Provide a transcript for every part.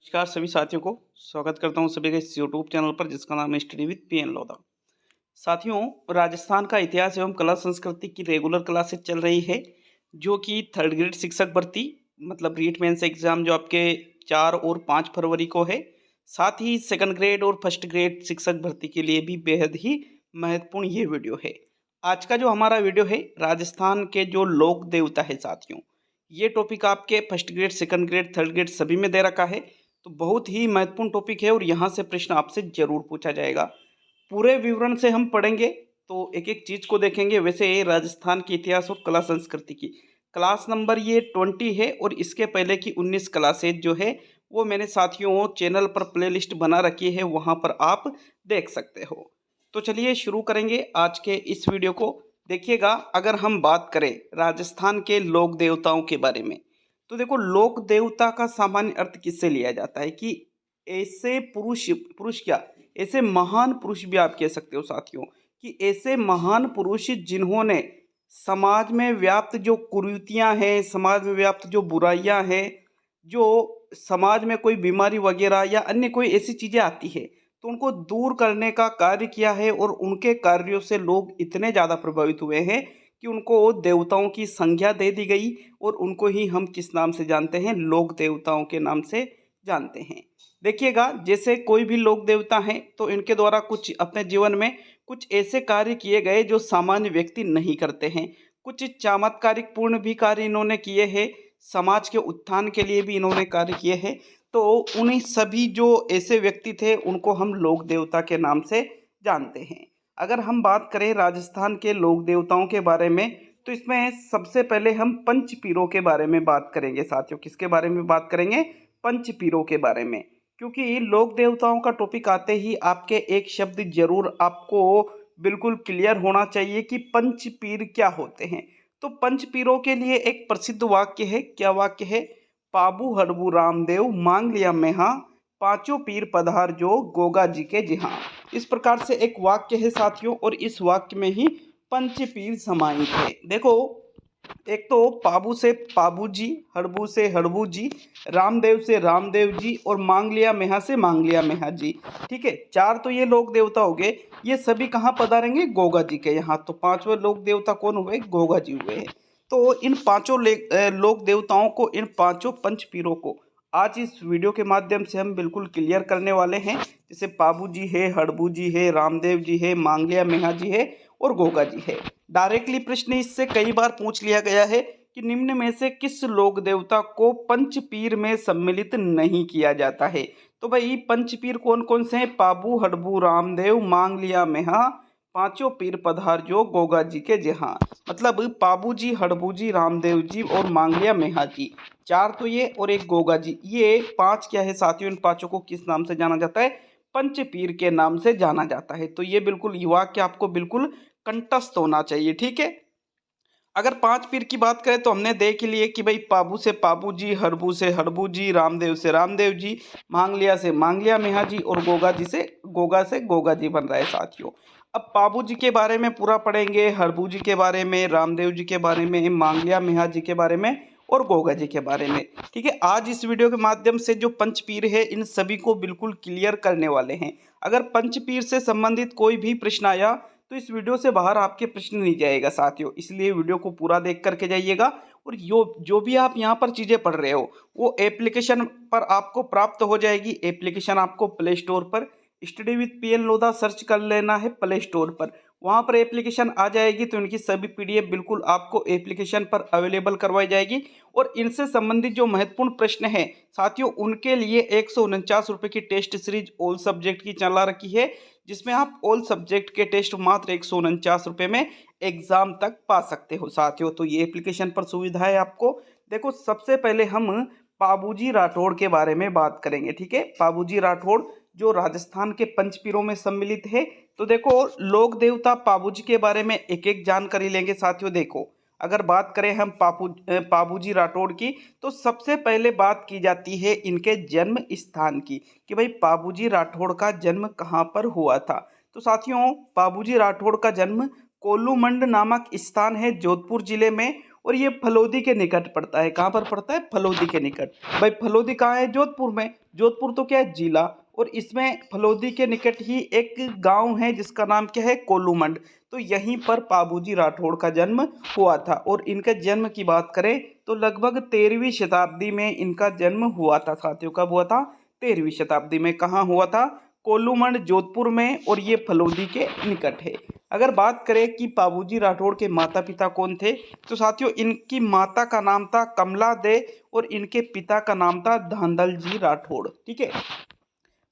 नमस्कार सभी साथियों को स्वागत करता हूं सभी के इस यूट्यूब चैनल पर जिसका नाम है स्टडी विद पीएन लोधा। साथियों, राजस्थान का इतिहास एवं कला संस्कृति की रेगुलर क्लासेज चल रही है जो कि थर्ड ग्रेड शिक्षक भर्ती मतलब रीट मेंस एग्जाम जो आपके 4 और 5 फरवरी को है। साथ ही सेकंड ग्रेड और फर्स्ट ग्रेड शिक्षक भर्ती के लिए भी बेहद ही महत्वपूर्ण ये वीडियो है। आज का जो हमारा वीडियो है राजस्थान के जो लोक देवता है साथियों, ये टॉपिक आपके first grade second grade third grade सभी में दे रखा है। तो बहुत ही महत्वपूर्ण टॉपिक है और यहाँ से प्रश्न आपसे जरूर पूछा जाएगा। पूरे विवरण से हम पढ़ेंगे तो एक एक चीज को देखेंगे। वैसे ये राजस्थान की इतिहास और कला संस्कृति की क्लास नंबर ये 20 है और इसके पहले की 19 क्लासेज जो है वो मैंने साथियों चैनल पर प्लेलिस्ट बना रखी है, वहां पर आप देख सकते हो। तो चलिए शुरू करेंगे आज के इस वीडियो को। देखिएगा, अगर हम बात करें राजस्थान के लोक देवताओं के बारे में तो देखो, लोक देवता का सामान्य अर्थ किससे लिया जाता है कि ऐसे पुरुष पुरुष क्या ऐसे महान पुरुष भी आप कह सकते हो साथियों कि ऐसे महान पुरुष जिन्होंने समाज में व्याप्त जो कुरीतियां हैं, समाज में व्याप्त जो बुराइयां हैं, जो समाज में कोई बीमारी वगैरह या अन्य कोई ऐसी चीजें आती है तो उनको दूर करने का कार्य किया है। और उनके कार्यों से लोग इतने ज़्यादा प्रभावित हुए हैं कि उनको देवताओं की संज्ञा दे दी गई और उनको ही हम किस नाम से जानते हैं, लोक देवताओं के नाम से जानते हैं। देखिएगा, जैसे कोई भी लोक देवता हैं तो इनके द्वारा कुछ अपने जीवन में कुछ ऐसे कार्य किए गए जो सामान्य व्यक्ति नहीं करते हैं। कुछ चमत्कारिक पूर्ण भी कार्य इन्होंने किए हैं, समाज के उत्थान के लिए भी इन्होंने कार्य किए हैं। तो उन्हीं सभी जो ऐसे व्यक्ति थे उनको हम लोक देवता के नाम से जानते हैं। अगर हम बात करें राजस्थान के लोक देवताओं के बारे में तो इसमें सबसे पहले हम पंच पीरों के बारे में बात करेंगे साथियों। किसके बारे में बात करेंगे? पंच पीरों के बारे में। क्योंकि लोक देवताओं का टॉपिक आते ही आपके एक शब्द जरूर आपको बिल्कुल क्लियर होना चाहिए कि पंच पीर क्या होते हैं। तो पंच पीरों के लिए एक प्रसिद्ध वाक्य है। क्या वाक्य है? पाबू हडबू रामदेव मांग लिया मेहा, पांचों पीर पधार जो गोगा जी के जिहाँ। इस प्रकार से एक वाक्य है साथियों और इस वाक्य में ही पंच पीर समाहित है। देखो, एक तो पाबू से पाबू जी, हड़बू से हड़बू जी, रामदेव से रामदेव जी और मांग लिया मेहा से मांग लिया मेहा जी। ठीक है, 4 तो ये लोक देवता हो गए। ये सभी कहाँ पधारेंगे? गोगा जी के यहाँ। तो 5वें लोक देवता कौन हुए? गोगा जी हुए हैं। तो इन पांचों लोक देवताओं को, इन पांचों पंच पीरों को आज इस वीडियो के माध्यम से हम बिल्कुल क्लियर करने वाले हैं। जैसे पाबू जी है, हड़बू जी है, रामदेव जी है, मांगलिया मेहा जी है और गोगा जी है। डायरेक्टली प्रश्न इससे कई बार पूछ लिया गया है कि निम्न में से किस लोक देवता को पंचपीर में सम्मिलित नहीं किया जाता है। तो भाई पंचपीर कौन कौन से हैं? पाबू हडबू रामदेव मांगलिया मेहा, पांचों पीर पधार जो गोगा जी के जहाँ। मतलब पाबू जी, हडबू जी, रामदेव जी और मांगलिया मेहा जी, 4 तो ये और एक गोगा जी। ये 5 क्या है साथियों? इन पांचों को किस नाम से जाना जाता है? पंचपीर के नाम से जाना जाता है। तो ये बिल्कुल युवा के आपको बिल्कुल कंटस्थ होना चाहिए। ठीक है, अगर 5 पीर की बात करें तो हमने देख लिए कि भाई पाबू से पाबू जी, हड़बू से हड़बू जी, रामदेव से रामदेव जी, मांगलिया से मांगलिया मेहा जी और गोगा से गोगा जी बन रहा है साथियों। अब पाबू जी के बारे में पूरा पढ़ेंगे, हड़बू जी के बारे में, रामदेव जी के बारे में, मांगलिया मेहा जी के बारे में और गोगा जी के बारे में। ठीक है, आज इस वीडियो के माध्यम से जो पंचपीर है इन सभी को बिल्कुल क्लियर करने वाले हैं। अगर पंचपीर से संबंधित कोई भी प्रश्न आया तो इस वीडियो से बाहर आपके प्रश्न नहीं जाएगा साथियों, इसलिए वीडियो को पूरा देख करके जाइएगा। और जो भी आप यहाँ पर चीज़ें पढ़ रहे हो वो एप्लीकेशन पर आपको प्राप्त हो जाएगी। एप्लीकेशन आपको प्ले स्टोर पर study with PN Lodha search कर लेना है प्ले स्टोर पर, वहाँ पर एप्लीकेशन आ जाएगी। तो इनकी सभी पीडीएफ बिल्कुल आपको एप्लीकेशन पर अवेलेबल करवाई जाएगी। और इनसे संबंधित जो महत्वपूर्ण प्रश्न है साथियों, उनके लिए 149 रुपये की टेस्ट सीरीज ऑल सब्जेक्ट की चला रखी है, जिसमें आप ऑल सब्जेक्ट के टेस्ट मात्र 149 रुपये में एग्जाम तक पा सकते हो साथियों। तो ये एप्लीकेशन पर सुविधा है आपको। देखो, सबसे पहले हम पाबूजी राठौड़ के बारे में बात करेंगे। ठीक है, पाबूजी राठौड़ जो राजस्थान के पंचपीरों में सम्मिलित है। तो देखो, लोक देवता पाबूजी के बारे में एक एक जानकारी लेंगे साथियों। देखो, अगर बात करें हम पाबूजी राठौड़ की तो सबसे पहले बात की जाती है इनके जन्म स्थान की कि भाई पाबूजी राठौड़ का जन्म कहाँ पर हुआ था। तो साथियों, पाबूजी राठौड़ का जन्म कोल्लूमंड नामक स्थान है जोधपुर जिले में और ये फलोदी के निकट पड़ता है। कहाँ पर पड़ता है? फलोदी के निकट। भाई फलोदी कहाँ है? जोधपुर में। जोधपुर तो क्या है? जिला। और इसमें फलोदी के निकट ही एक गांव है जिसका नाम क्या है? कोलूमंड। तो यहीं पर पाबूजी राठौड़ का जन्म हुआ था। और इनके जन्म की बात करें तो लगभग 13वीं शताब्दी में इनका जन्म हुआ था साथियों। कब हुआ था? 13वीं शताब्दी में। कहाँ हुआ था? कोलूमंड जोधपुर में, और ये फलोदी के निकट है। अगर बात करें कि पाबूजी राठौड़ के माता पिता कौन थे, तो साथियों इनकी माता का नाम था कमला दे और इनके पिता का नाम था धांधल जी राठौड़। ठीक है,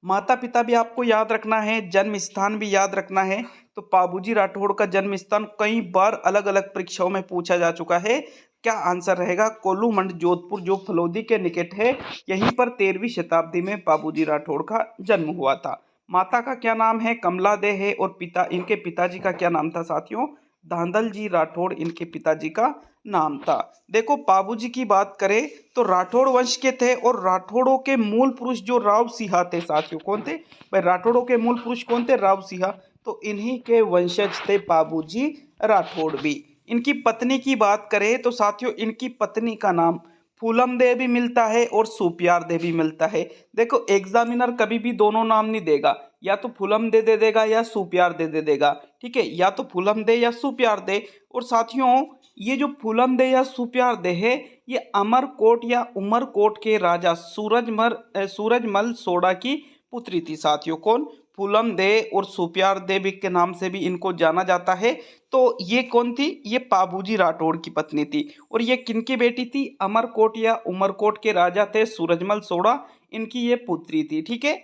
माता पिता भी आपको याद रखना है, जन्म स्थान भी याद रखना है। तो पाबूजी राठौड़ का जन्म स्थान कई बार अलग अलग परीक्षाओं में पूछा जा चुका है। क्या आंसर रहेगा? कोलूमंड जोधपुर, जो फलोदी के निकट है। यहीं पर 13वीं शताब्दी में पाबूजी राठौड़ का जन्म हुआ था। माता का क्या नाम है? कमला दे है। और इनके पिताजी का क्या नाम था साथियों? धांधल जी राठौड़ इनके पिताजी का नाम था। देखो पाबूजी की बात करें तो राठौड़ वंश के थे, और राठौड़ों के मूल पुरुष जो राव सिंहा थे साथियों। कौन थे भाई? राठौड़ों के मूल पुरुष कौन थे? राव सिंहा। तो इन्हीं के वंशज थे पाबूजी राठौड़ भी। इनकी पत्नी की बात करें तो साथियों इनकी पत्नी का नाम फूलम दे भी मिलता है और सुपियार दे भी मिलता है। देखो एग्जामिनर कभी भी दोनों नाम नहीं देगा, या तो फूलम दे देगा या सुपियार दे देगा। ठीक है, या तो फूलम दे या सुपियार दे। और साथियों ये जो फूलम दे या सुपियार दे है, ये अमरकोट या उमरकोट के राजा सूरजमल सोडा की पुत्री थी साथियों। कौन? फूलम दे और सुपियार देवी के नाम से भी इनको जाना जाता है। तो ये कौन थी? ये पाबूजी राठौड़ की पत्नी थी। और ये किनकी बेटी थी? अमरकोट या उमरकोट के राजा थे सूरजमल सोडा, इनकी ये पुत्री थी। ठीक है,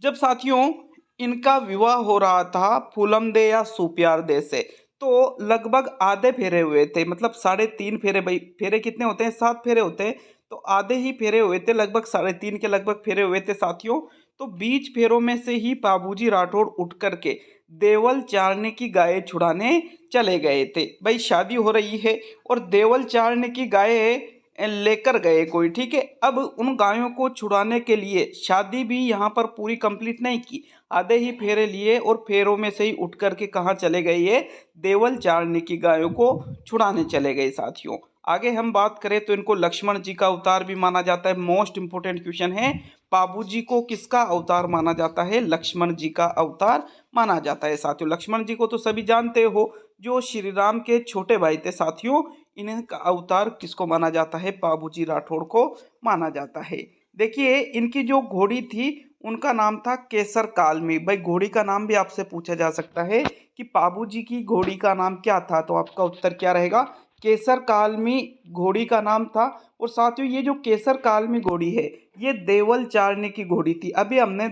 जब साथियों इनका विवाह हो रहा था फूलम दे या सुपियार दे से, तो लगभग आधे फेरे हुए थे, मतलब 3.5 फेरे। भाई फेरे कितने होते हैं? 7 फेरे होते हैं। तो आधे ही फेरे हुए थे, लगभग 3.5 के लगभग फेरे हुए थे साथियों। तो 20 फेरों में से ही पाबूजी राठौड़ उठ करके देवल चारने की गाय छुड़ाने चले गए थे। भाई शादी हो रही है और देवल चारने की गाय लेकर गए कोई। ठीक है, अब उन गायों को छुड़ाने के लिए शादी भी यहाँ पर पूरी कंप्लीट नहीं की, आधे ही फेरे लिए और फेरों में से ही उठ करके कहाँ चले गए? ये देवल चारने की गायों को छुड़ाने चले गए साथियों। आगे हम बात करें तो इनको लक्ष्मण जी का अवतार भी माना जाता है। मोस्ट इंपोर्टेंट क्वेश्चन है, पाबूजी को किसका अवतार माना जाता है? लक्ष्मण जी का अवतार माना जाता है साथियों। लक्ष्मण जी को तो सभी जानते हो, जो श्री राम के छोटे भाई थे साथियों। इनका अवतार किसको माना जाता है? पाबूजी राठौड़ को माना जाता है। देखिए इनकी जो घोड़ी थी उनका नाम था केसर कालमी। भाई घोड़ी का नाम भी आपसे पूछा जा सकता है कि पाबूजी की घोड़ी का नाम क्या था, तो आपका उत्तर क्या रहेगा? केसर कालमी घोड़ी का नाम था। और साथियों ये जो केसर कालमी घोड़ी है, ये देवल चारने की घोड़ी थी। अभी हमने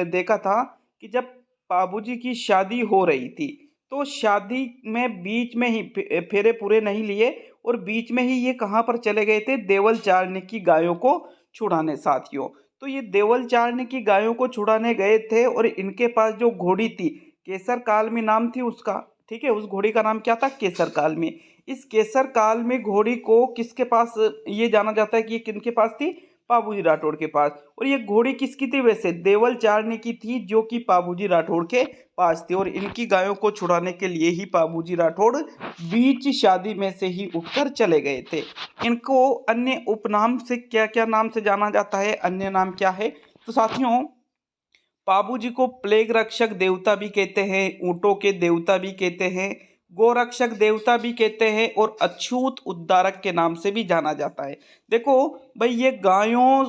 देखा था कि जब पाबूजी की शादी हो रही थी, तो शादी में बीच में ही फेरे पूरे नहीं लिए, और बीच में ही ये कहाँ पर चले गए थे? देवल चारने की गायों को छुड़ाने साथियों। तो ये देवल चारने की गायों को छुड़ाने गए थे, और इनके पास जो घोड़ी थी केसर कालमी नाम थी उसका। ठीक है, उस घोड़ी का नाम क्या था? केसर कालमी। इस केसर कालमी घोड़ी को किसके पास ये जाना जाता है कि ये किनके पास थी? पाबूजी राठौड़ के पास। और ये घोड़ी किसकी थी? वैसे देवल चारने की थी, जो कि पाबूजी राठौड़ के पास थी। और इनकी गायों को छुड़ाने के लिए ही पाबूजी राठौड़ बीच शादी में से ही उठकर चले गए थे। इनको अन्य उपनाम से क्या क्या नाम से जाना जाता है? अन्य नाम क्या है? तो साथियों पाबूजी को प्लेग रक्षक देवता भी कहते हैं, ऊंटों के देवता भी कहते हैं, गोरक्षक देवता भी कहते हैं, और अछूत उद्धारक के नाम से भी जाना जाता है। देखो भाई ये गायों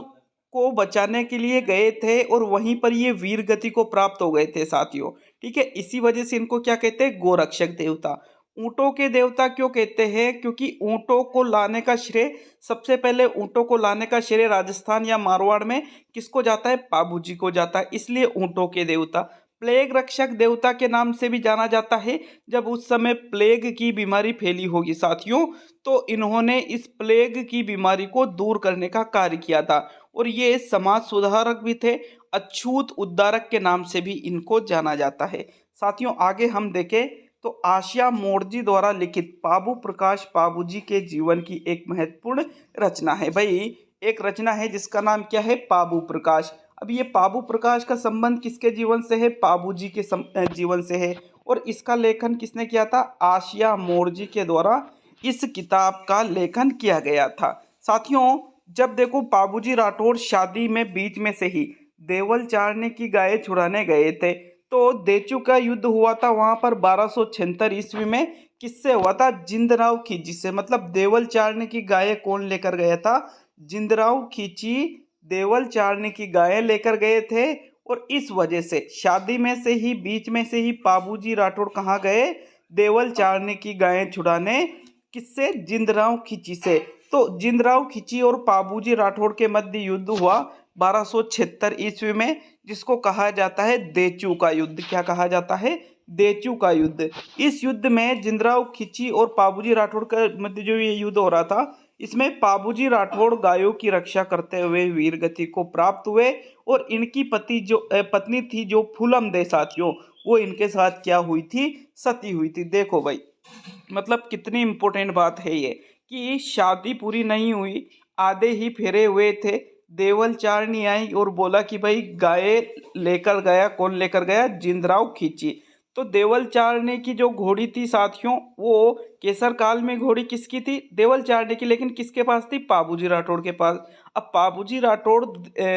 को बचाने के लिए गए थे, और वहीं पर ये वीर गति को प्राप्त हो गए थे साथियों। ठीक है, इसी वजह से इनको क्या कहते हैं? गोरक्षक देवता। ऊंटों के देवता क्यों कहते हैं? क्योंकि ऊंटों को लाने का श्रेय, सबसे पहले ऊंटों को लाने का श्रेय राजस्थान या मारवाड़ में किसको जाता है? पाबूजी को जाता है, इसलिए ऊंटों के देवता। प्लेग रक्षक देवता के नाम से भी जाना जाता है, जब उस समय प्लेग की बीमारी फैली होगी साथियों, तो इन्होंने इस प्लेग की बीमारी को दूर करने का कार्य किया था। और ये समाज सुधारक भी थे, अछूत उद्धारक के नाम से भी इनको जाना जाता है साथियों। आगे हम देखें तो आशिया मोर्जी द्वारा लिखित पाबू प्रकाश पाबूजी के जीवन की एक महत्वपूर्ण रचना है। भाई एक रचना है जिसका नाम क्या है? पाबू प्रकाश। अब ये पाबू प्रकाश का संबंध किसके जीवन से है? पाबूजी के जीवन से है। और इसका लेखन किसने किया था? आशिया मोर्जी के द्वारा इस किताब का लेखन किया गया था। साथियों, जब देखो बाबूजी राठौड़ शादी में बीच में से ही देवल चारने की गाय छुड़ाने गए थे, तो देचू का युद्ध हुआ था वहां पर 1276 ईस्वी में। किससे हुआ था? जिंदराव खींची से। मतलब देवल चारने की गाय कौन लेकर गया था? जिंदराव खींची देवल चारने की गाय लेकर गए थे। और इस वजह से शादी में से ही बीच में से ही बाबूजी राठौड़ कहाँ गए? देवल चारने की गायें छुड़ाने। किससे? जिंदराव खींची से। तो जिंदराव खींची और बाबूजी राठौड़ के मध्य युद्ध हुआ 1276 ईस्वी में, जिसको कहा जाता है देचू का युद्ध। क्या कहा जाता है? देचू का युद्ध। इस युद्ध में जिंदराव खींची और बाबूजी राठौड़ के मध्य जो ये युद्ध हो रहा था, इसमें बाबूजी राठौड़ गायों की रक्षा करते हुए वीर गति को प्राप्त हुए। और इनकी पत्नी थी जो फूलम दे साथियों, वो इनके साथ क्या हुई थी? सती हुई थी। देखो भाई, मतलब कितनी इंपॉर्टेंट बात है ये, कि शादी पूरी नहीं हुई, आधे ही फेरे हुए थे, देवल चारनी आई और बोला कि भाई गाय लेकर गया। कौन लेकर गया? जिंदराव खींची। तो देवल चारनी की जो घोड़ी थी साथियों, वो केसर काल में घोड़ी किसकी थी? देवल चारनी की। लेकिन किसके पास थी? बाबूजी राठौड़ के पास। अब बाबूजी राठौड़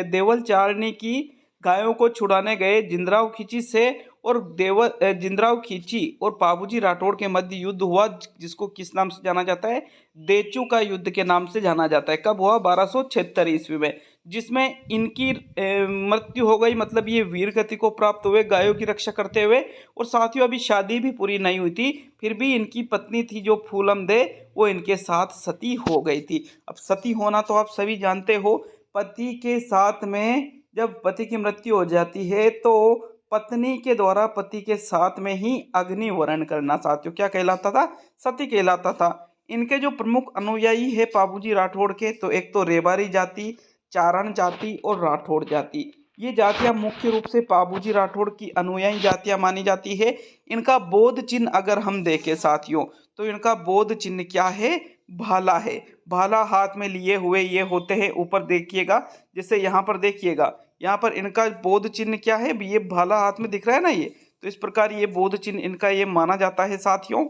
देवल चारनी की गायों को छुड़ाने गए जिंदराव खींची से, और जिंदराव खींची और बाबूजी राठौड़ के मध्य युद्ध हुआ, जिसको किस नाम से जाना जाता है? देचू का युद्ध के नाम से जाना जाता है। कब हुआ? 1276 ईस्वी में, जिसमें इनकी मृत्यु हो गई। मतलब ये वीर गति को प्राप्त हुए गायों की रक्षा करते हुए। और साथियों, अभी शादी भी पूरी नहीं हुई थी, फिर भी इनकी पत्नी थी जो फूलम दे, वो इनके साथ सती हो गई थी। अब सती होना तो आप सभी जानते हो, पति के साथ में जब पति की मृत्यु हो जाती है तो पत्नी के द्वारा पति के साथ में ही अग्नि वरण करना साथियों क्या कहलाता था? सती कहलाता था। इनके जो प्रमुख अनुयायी है बाबूजी राठौड़ के, तो एक तो रेबारी जाति, चारण जाति और राठौड़ जाति। ये जातियां मुख्य रूप से बाबूजी राठौड़ की अनुयायी जातियां मानी जाती है। इनका बोध चिन्ह अगर हम देखें साथियों, तो इनका बोध चिन्ह क्या है? भाला है। भाला हाथ में लिए हुए ये होते हैं। ऊपर देखिएगा, जैसे यहाँ पर देखिएगा, यहाँ पर इनका बोध चिन्ह क्या है? ये भाला हाथ में दिख रहा है ना ये, तो इस प्रकार ये बोध चिन्ह इनका ये माना जाता है साथियों।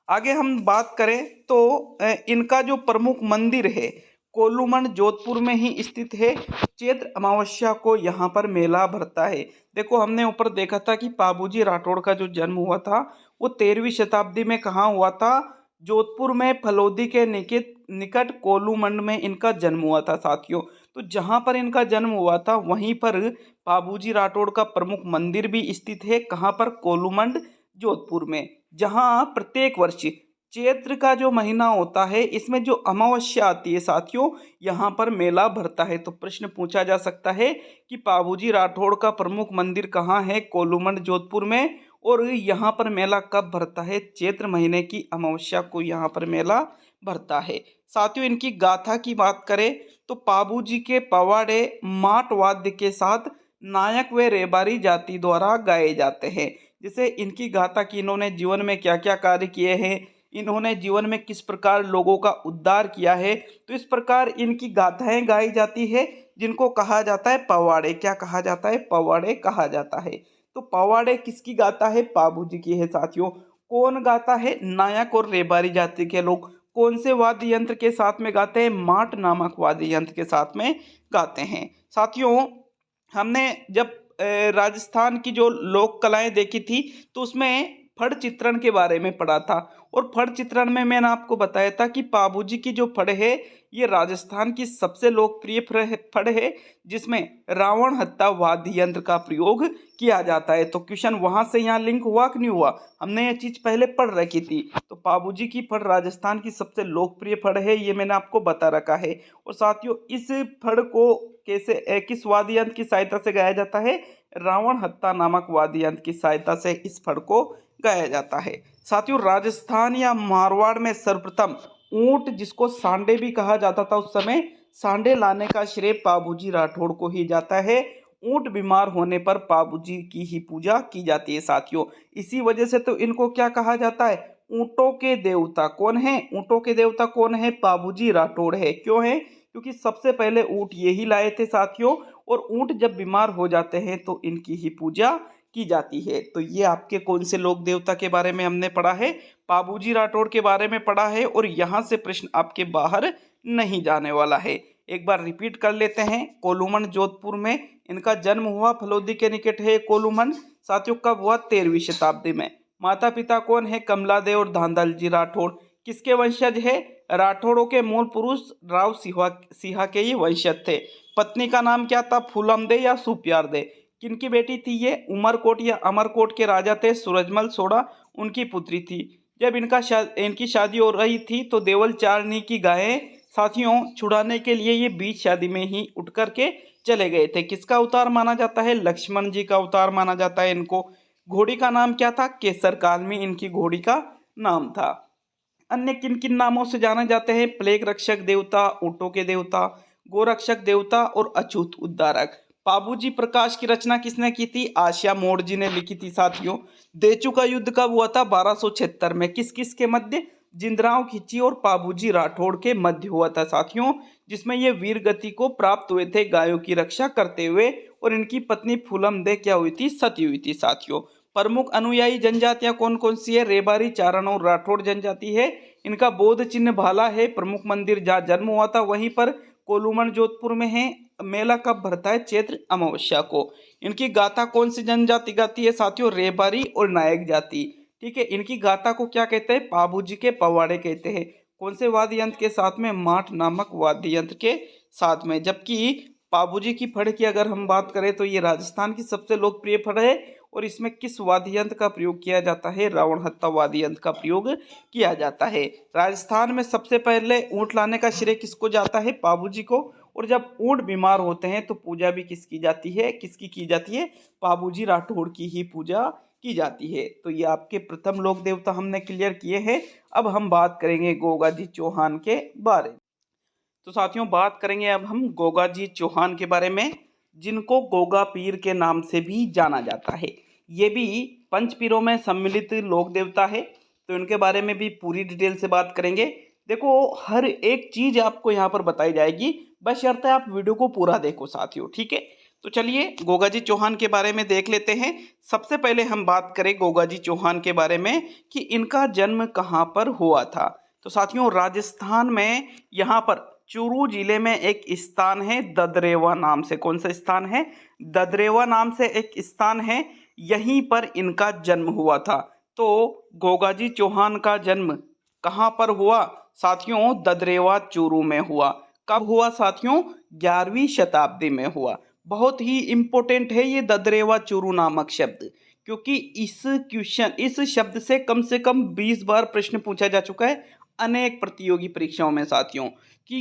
आगे हम बात करें तो इनका जो प्रमुख मंदिर है कोल्लूमण जोधपुर में ही स्थित है। चैत्र अमावस्या को यहाँ पर मेला भरता है। देखो, हमने ऊपर देखा था कि बाबूजी राठौड़ का जो जन्म हुआ था वो 13वीं शताब्दी में कहाँ हुआ था? जोधपुर में फलोदी के निकट कोल्लूमंड में इनका जन्म हुआ था साथियों। तो जहाँ पर इनका जन्म हुआ था वहीं पर बाबूजी राठौड़ का प्रमुख मंदिर भी स्थित है। कहाँ पर? कोल्लूमंड जोधपुर में। जहाँ प्रत्येक वर्ष चैत्र का जो महीना होता है, इसमें जो अमावस्या आती है साथियों, यहाँ पर मेला भरता है। तो प्रश्न पूछा जा सकता है कि बाबूजी राठौड़ का प्रमुख मंदिर कहाँ है? कोल्लूमंड जोधपुर में। और यहाँ पर मेला कब भरता है? चैत्र महीने की अमावस्या को यहाँ पर मेला भरता है। साथियों, इनकी गाथा की बात करें तो बाबूजी के पवाड़े माट वाद्य के साथ नायक व रेबारी जाति द्वारा गाए जाते हैं। जैसे इनकी गाथा की इन्होंने जीवन में क्या क्या कार्य किए हैं, इन्होंने जीवन में किस प्रकार लोगों का उद्धार किया है, तो इस प्रकार इनकी गाथाएं गाई जाती है, जिनको कहा जाता है पवाड़े। क्या कहा जाता है? पवाड़े कहा जाता है। तो पवाड़े किसकी गाथा है? बाबूजी की है साथियों। कौन गाता है? नायक और रेबारी जाति के लोग। कौन से वाद्य यंत्र के साथ में गाते हैं? माट नामक वाद्य यंत्र के साथ में गाते हैं साथियों। हमने जब राजस्थान की जो लोक कलाएं देखी थी, तो उसमें फड़ चित्रण के बारे में पढ़ा था। और फड़ चित्रण में मैंने आपको बताया था कि बाबूजी की जो फड़ है, ये राजस्थान की सबसे लोकप्रिय फड़ है, जिसमें रावण हत्ता वाद्य यंत्र का प्रयोग किया जाता है। तो क्वेश्चन वहां से यहाँ लिंक हुआ कि नहीं हुआ? हमने ये चीज पहले पढ़ रखी थी। तो बाबूजी की फड़ राजस्थान की सबसे लोकप्रिय फड़ है, ये मैंने आपको बता रखा है। और साथियों, इस फड़ को किस वाद्य यंत्र की सहायता से गाया जाता है? रावण हत्ता नामक वाद्य यंत्र की सहायता से इस फड़ को गाया जाता है। साथियों, राजस्थान या मारवाड़ में सर्वप्रथम ऊंट, जिसको सांडे भी कहा जाता था उस समय, सांडे लाने का श्रेय बाबूजी राठौड़ को ही जाता है। ऊंट बीमार होने पर बाबूजी की ही पूजा की जाती है साथियों। इसी वजह से तो इनको क्या कहा जाता है? ऊंटों के देवता। कौन है? ऊंटों के देवता कौन है? बाबूजी राठौड़ है। क्यों है? क्योंकि सबसे पहले ऊंट यही लाए थे साथियों। और ऊंट जब बीमार हो जाते हैं तो इनकी ही पूजा की जाती है। तो ये आपके कौन से लोक देवता के बारे में हमने पढ़ा है? पाबूजी राठौड़ के बारे में पढ़ा है और यहाँ से प्रश्न आपके बाहर नहीं जाने वाला है। एक बार रिपीट कर लेते हैं। कोलूमन जोधपुर में इनका जन्म हुआ, फलोदी के निकट है कोलूमन। साथियों कब हुआ? 13वीं शताब्दी में। माता पिता कौन है? कमलादेव और धांधलजी राठौड़। किसके वंशज है? राठौड़ों के मूल पुरुष राव सिंहा के ही वंशज थे। पत्नी का नाम क्या था? फूलम दे या सुप्यार दे। किनकी बेटी थी ये? उमरकोट या अमरकोट के राजा थे सूरजमल सोढ़ा, उनकी पुत्री थी। जब इनकी शादी हो रही थी तो देवल चारनी की गायें साथियों छुड़ाने के लिए ये बीच शादी में ही उठ करके चले गए थे। किसका अवतार माना जाता है? लक्ष्मण जी का अवतार माना जाता है इनको। घोड़ी का नाम क्या था? केसर काल में इनकी घोड़ी का नाम था। अन्य किन किन नामों से जाने जाते हैं? प्लेग रक्षक देवता, ऊँटों के देवता, गोरक्षक देवता और अछूत उद्धारक। पाबूजी प्रकाश की रचना किसने की थी? आशिया मोड़ जी ने लिखी थी साथियों। देचू का युद्ध कब हुआ था? 1276 में। किस किस के मध्य? जिंदराव खिची और पाबूजी राठौड़ के मध्य हुआ था साथियों, जिसमें ये वीर गति को प्राप्त हुए थे गायों की रक्षा करते हुए। और इनकी पत्नी फूलम दे क्या हुई थी? सती हुई थी साथियों। प्रमुख अनुयायी जनजातियां कौन कौन सी है? रेबारी, चारण और राठौड़ जनजाति है। इनका बौद्ध चिन्ह भाला है। प्रमुख मंदिर जहाँ जन्म हुआ था वहीं पर कोलूमन जोधपुर में है। मेला कब भरता है? चैत्र अमावस्या को। इनकी गाथा कौन सी जनजाति गाती है साथियों? रेबारी और नायक जाति। ठीक है, इनकी गाथा को क्या कहते हैं? पाबूजी के पवाड़े कहते हैं। कौन से वाद्य यंत्र के साथ में? माठ नामक वाद्य यंत्र के साथ में। जबकि पाबूजी की फड़ की अगर हम बात करें तो ये राजस्थान की सबसे लोकप्रिय फड़ है और इसमें किस वाद्य यंत्र का प्रयोग किया जाता है? रावण हत्था वाद्य यंत्र का प्रयोग किया जाता है। राजस्थान में सबसे पहले ऊँट लाने का श्रेय किसको जाता है? पाबूजी को। और जब ऊँट बीमार होते हैं तो पूजा भी किसकी जाती है? किसकी की जाती है? पाबूजी राठौड़ की ही पूजा की जाती है। तो ये आपके प्रथम लोक देवता हमने क्लियर किए हैं। अब हम बात करेंगे गोगाजी चौहान के बारे में। तो साथियों बात करेंगे अब हम गोगाजी चौहान के बारे में, जिनको गोगा पीर के नाम से भी जाना जाता है। ये भी पंच पीरों में सम्मिलित लोक देवता है। तो इनके बारे में भी पूरी डिटेल से बात करेंगे। देखो हर एक चीज आपको यहाँ पर बताई जाएगी, बशर्ते आप वीडियो को पूरा देखो साथियों। ठीक है, तो चलिए गोगाजी चौहान के बारे में देख लेते हैं। सबसे पहले हम बात करें गोगाजी चौहान के बारे में कि इनका जन्म कहाँ पर हुआ था। तो साथियों राजस्थान में यहाँ पर चूरू जिले में एक स्थान है ददरेवा नाम से। कौन सा स्थान है? ददरेवा नाम से एक स्थान है, यहीं पर इनका जन्म हुआ था। तो गोगाजी चौहान का जन्म कहाँ पर हुआ साथियों? ददरेवा चूरू में हुआ। कब हुआ साथियों? 11वीं शताब्दी में हुआ। बहुत ही इंपॉर्टेंट है ये ददरेवा चूरू नामक शब्द, क्योंकि इस शब्द से कम 20 बार प्रश्न पूछा जा चुका है अनेक प्रतियोगी परीक्षाओं में साथियों कि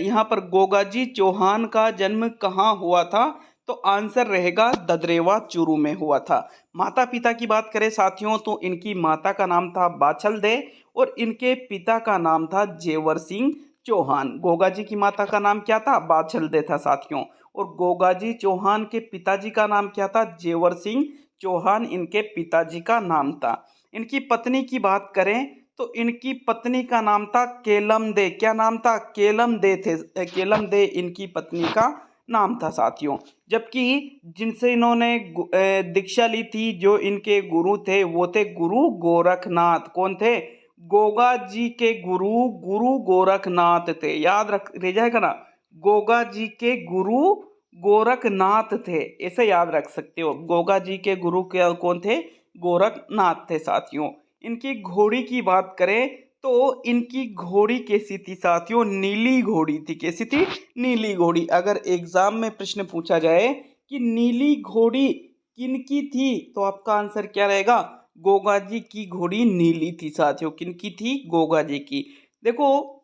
यहाँ पर गोगाजी चौहान का जन्म कहाँ हुआ था। तो आंसर रहेगा ददरेवा चूरू में हुआ था। माता पिता की बात करें साथियों तो इनकी माता का नाम था बाछल दे और इनके पिता का नाम था जेवर सिंह चौहान। गोगाजी की माता का नाम क्या था? बाछल दे था साथियों। और गोगाजी चौहान के पिताजी का नाम क्या था? जेवर सिंह चौहान इनके पिताजी का नाम था। इनकी पत्नी की बात करें तो इनकी पत्नी का नाम था केलम दे। क्या नाम था? केलम दे थे। केलम दे इनकी पत्नी का नाम था साथियों। जबकि जिनसे इन्होंने दीक्षा ली थी, जो इनके गुरु थे वो थे गुरु गोरखनाथ। कौन थे? गोगा जी के गुरु गोरखनाथ थे। याद रह जाएगा ना, गोगा जी के गुरु गोरखनाथ थे, ऐसे याद रख सकते हो। गोगा जी के गुरु कौन थे? गोरखनाथ थे साथियों। इनकी घोड़ी की बात करें तो इनकी घोड़ी कैसी थी साथियों? नीली घोड़ी थी। कैसी थी? नीली घोड़ी। अगर एग्जाम में प्रश्न पूछा जाए कि नीली घोड़ी किनकी थी तो आपका आंसर क्या रहेगा? गोगा जी की घोड़ी नीली थी साथियों। किनकी थी? गोगा जी की। देखो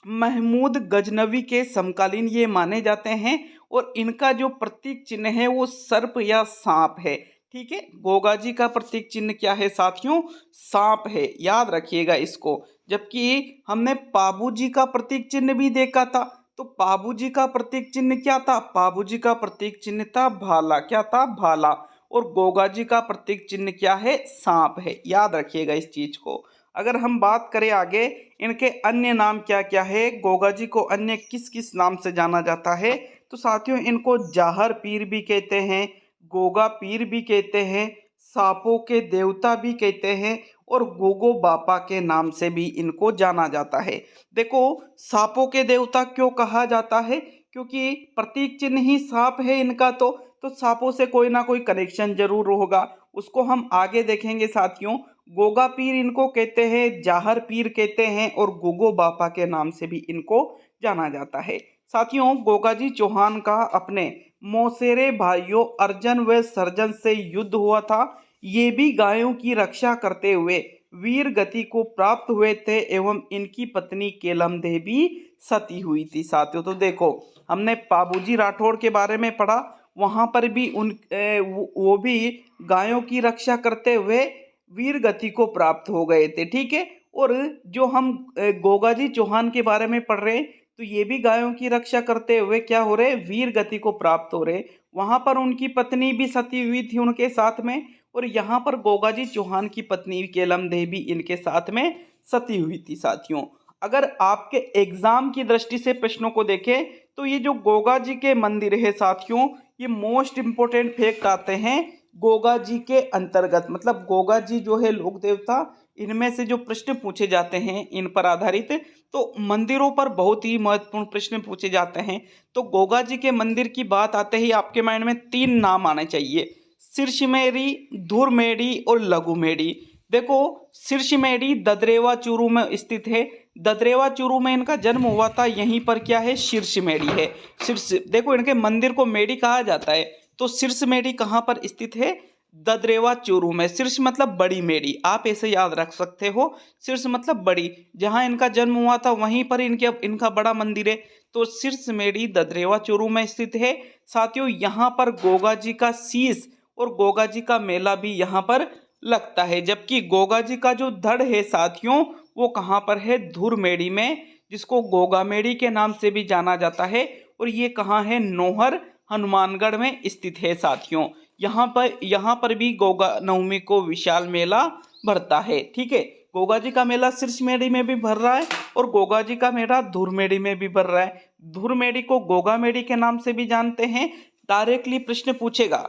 महमूद गजनवी के समकालीन ये माने जाते हैं और इनका जो प्रतीक चिन्ह है वो सर्प या सांप है। ठीक है, गोगा जी का प्रतीक चिन्ह क्या है साथियों? सांप है, याद रखिएगा इसको। जबकि हमने पाबूजी का प्रतीक चिन्ह भी देखा था। तो पाबूजी का प्रतीक चिन्ह क्या था? पाबूजी का प्रतीक चिन्ह था भाला। क्या था? भाला। और गोगा जी का प्रतीक चिन्ह क्या है? सांप है। याद रखिएगा इस चीज को। अगर हम बात करें आगे इनके अन्य नाम क्या क्या है, गोगा जी को अन्य किस किस नाम से जाना जाता है, तो साथियों इनको जाहर पीर भी कहते हैं, गोगा पीर भी कहते हैं, सांपों के देवता भी कहते हैं और गोगो बापा के नाम से भी इनको जाना जाता है। देखो, सांपों के देवता क्यों कहा जाता है? क्योंकि प्रतीक चिन्ह ही सांप है इनका, तो सांपों से कोई ना कोई कनेक्शन जरूर होगा, उसको हम आगे देखेंगे साथियों। गोगा पीर इनको कहते हैं, जाहर पीर कहते हैं और गोगो बापा के नाम से भी इनको जाना जाता है। साथियों, गोगाजी चौहान का अपने मौसेरे भाइयों अर्जन व सर्जन से युद्ध हुआ था। ये भी गायों की रक्षा करते हुए वीर गति को प्राप्त हुए थे एवं इनकी पत्नी केलम देवी सती हुई थी। साथियों, तो देखो, हमने पाबूजी राठौड़ के बारे में पढ़ा, वहां पर भी वो भी गायों की रक्षा करते हुए वीर गति को प्राप्त हो गए थे। ठीक है, और जो हम गोगाजी चौहान के बारे में पढ़ रहे हैं, तो ये भी गायों की रक्षा करते हुए क्या हो रहे, वीर गति को प्राप्त हो रहे। वहां पर उनकी पत्नी भी सती हुई थी उनके साथ में, और यहाँ पर गोगाजी चौहान की पत्नी केलम देवी इनके साथ में सती हुई थी। साथियों, अगर आपके एग्जाम की दृष्टि से प्रश्नों को देखें तो ये जो गोगा जी के मंदिर है साथियों, ये मोस्ट इंपोर्टेंट फैक्ट आते हैं गोगा जी के अंतर्गत। मतलब गोगा जी जो है लोक देवता, इनमें से जो प्रश्न पूछे जाते हैं इन पर आधारित, तो मंदिरों पर बहुत ही महत्वपूर्ण प्रश्न पूछे जाते हैं। तो गोगा जी के मंदिर की बात आते ही आपके माइंड में 3 नाम आने चाहिए, शीर्षमेड़ी, धुरमेड़ी और लघुमेड़ी। देखो, शीर्षमेड़ी ददरेवा चूरू में स्थित है। ददरेवा चूरू में इनका जन्म हुआ था, यहीं पर क्या है, शीर्षमेड़ी है। शीर्ष, देखो, इनके मंदिर को मेड़ी कहा जाता है, तो शीर्षमेड़ी कहाँ पर स्थित है, ददरेवा चूरू में। शीर्ष मतलब बड़ी मेड़ी, आप ऐसे याद रख सकते हो, शीर्ष मतलब बड़ी। जहां इनका जन्म हुआ था वहीं पर इनका बड़ा मंदिर है, तो शीर्षमेड़ी ददरेवा चूरू में स्थित है। साथियों, यहाँ पर गोगा जी का शीश और गोगा जी का मेला भी यहाँ पर लगता है। जबकि गोगा जी का जो धड़ है साथियों, वो कहाँ पर है, धुरमेड़ी में, जिसको गोगा मेड़ी के नाम से भी जाना जाता है। और ये कहाँ है, नौहर हनुमानगढ़ में स्थित है। साथियों, यहाँ पर भी गोगा नवमी को विशाल मेला भरता है। ठीक है, गोगा जी का मेला शीर्षमेड़ी में भी भर रहा है और गोगा जी का मेला धुरमेड़ी में भी भर रहा है। धुरमेड़ी को गोगा मेड़ी के नाम से भी जानते हैं। डायरेक्टली प्रश्न पूछेगा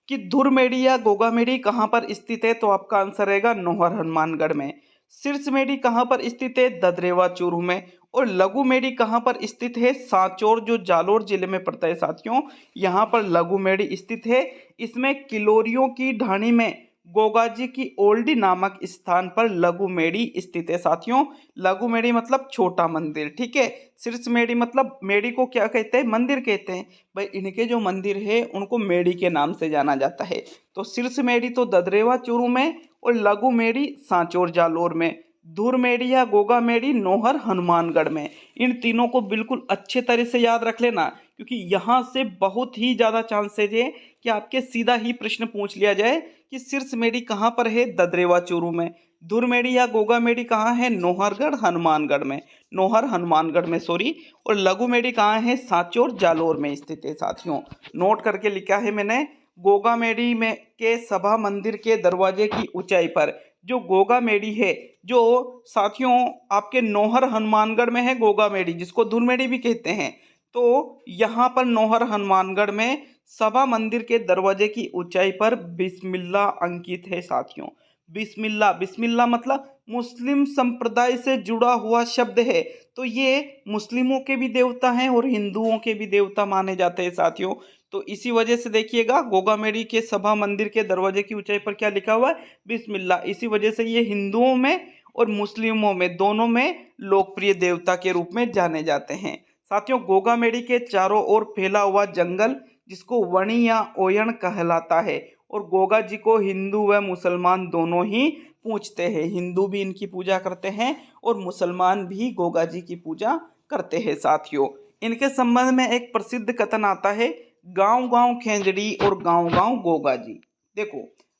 कि धुरमेड़ी या गोगामेड़ी कहाँ पर स्थित है, तो आपका आंसर रहेगा नौहर हनुमानगढ़ में। शीर्षमेड़ी कहाँ पर स्थित है, ददरेवा चूरू में। और लघुमेड़ी कहाँ पर स्थित है, सांचौर, जो जालोर जिले में पड़ता है। साथियों, यहाँ पर लघुमेड़ी स्थित है। इसमें किलोरियों की ढाणी में गोगाजी की ओल्डी नामक स्थान पर लघुमेड़ी स्थित है। साथियों, लघुमेड़ी मतलब छोटा मंदिर। ठीक है, शीर्षमेड़ी मतलब मेड़ी को क्या कहते हैं, मंदिर कहते हैं। भाई, इनके जो मंदिर है उनको मेड़ी के नाम से जाना जाता है। तो शीर्षमेड़ी तो ददरेवा चूरू में और लघुमेड़ी सांचौर जालोर में, धुरमेड़ी या गोगामेड़ी नौहर हनुमानगढ़ में। इन तीनों को बिल्कुल अच्छे तरह से याद रख लेना, क्योंकि यहाँ से बहुत ही ज़्यादा चांसेज है कि आपके सीधा ही प्रश्न पूछ लिया जाए कि शीर्षमेड़ी कहाँ पर है, ददरेवा चूरू में। धुरमेड़ी या गोगामेड़ी कहाँ है, नौहरगढ़ हनुमानगढ़ में, नौहर हनुमानगढ़ में सॉरी। और लघुमेड़ी कहाँ है, सांचौर जालोर में स्थित है। साथियों, नोट करके लिखा है मैंने, गोगामेड़ी में के सभा मंदिर के दरवाजे की ऊंचाई पर जो गोगामेड़ी है, जो साथियों आपके नौहर हनुमानगढ़ में है गोगामेड़ी, जिसको धुरमेड़ी भी कहते हैं। तो यहाँ पर नौहर हनुमानगढ़ में सभा मंदिर के दरवाजे की ऊंचाई पर बिस्मिल्लाह अंकित है। साथियों, बिस्मिल्लाह, बिस्मिल्लाह मतलब मुस्लिम संप्रदाय से जुड़ा हुआ शब्द है। तो ये मुस्लिमों के भी देवता हैं और हिंदुओं के भी देवता माने जाते हैं। साथियों, तो इसी वजह से देखिएगा, गोगामेड़ी के सभा मंदिर के दरवाजे की ऊंचाई पर क्या लिखा हुआ है, बिस्मिल्लाह। इसी वजह से ये हिंदुओं में और मुस्लिमों में दोनों में लोकप्रिय देवता के रूप में जाने जाते हैं। साथियों, गोगामेड़ी के चारों ओर फैला हुआ जंगल, जिसको वणी या ओयन कहलाता है, और गोगा जी को हिंदू व मुसलमान दोनों ही पूजते हैं। हिंदू भी इनकी पूजा करते हैं और मुसलमान भी गोगा जी की पूजा करते हैं। साथियों, इनके संबंध में एक प्रसिद्ध कथन आता है, गांव गांव खेंजड़ी और गांव गांव गोगा जी। देखो,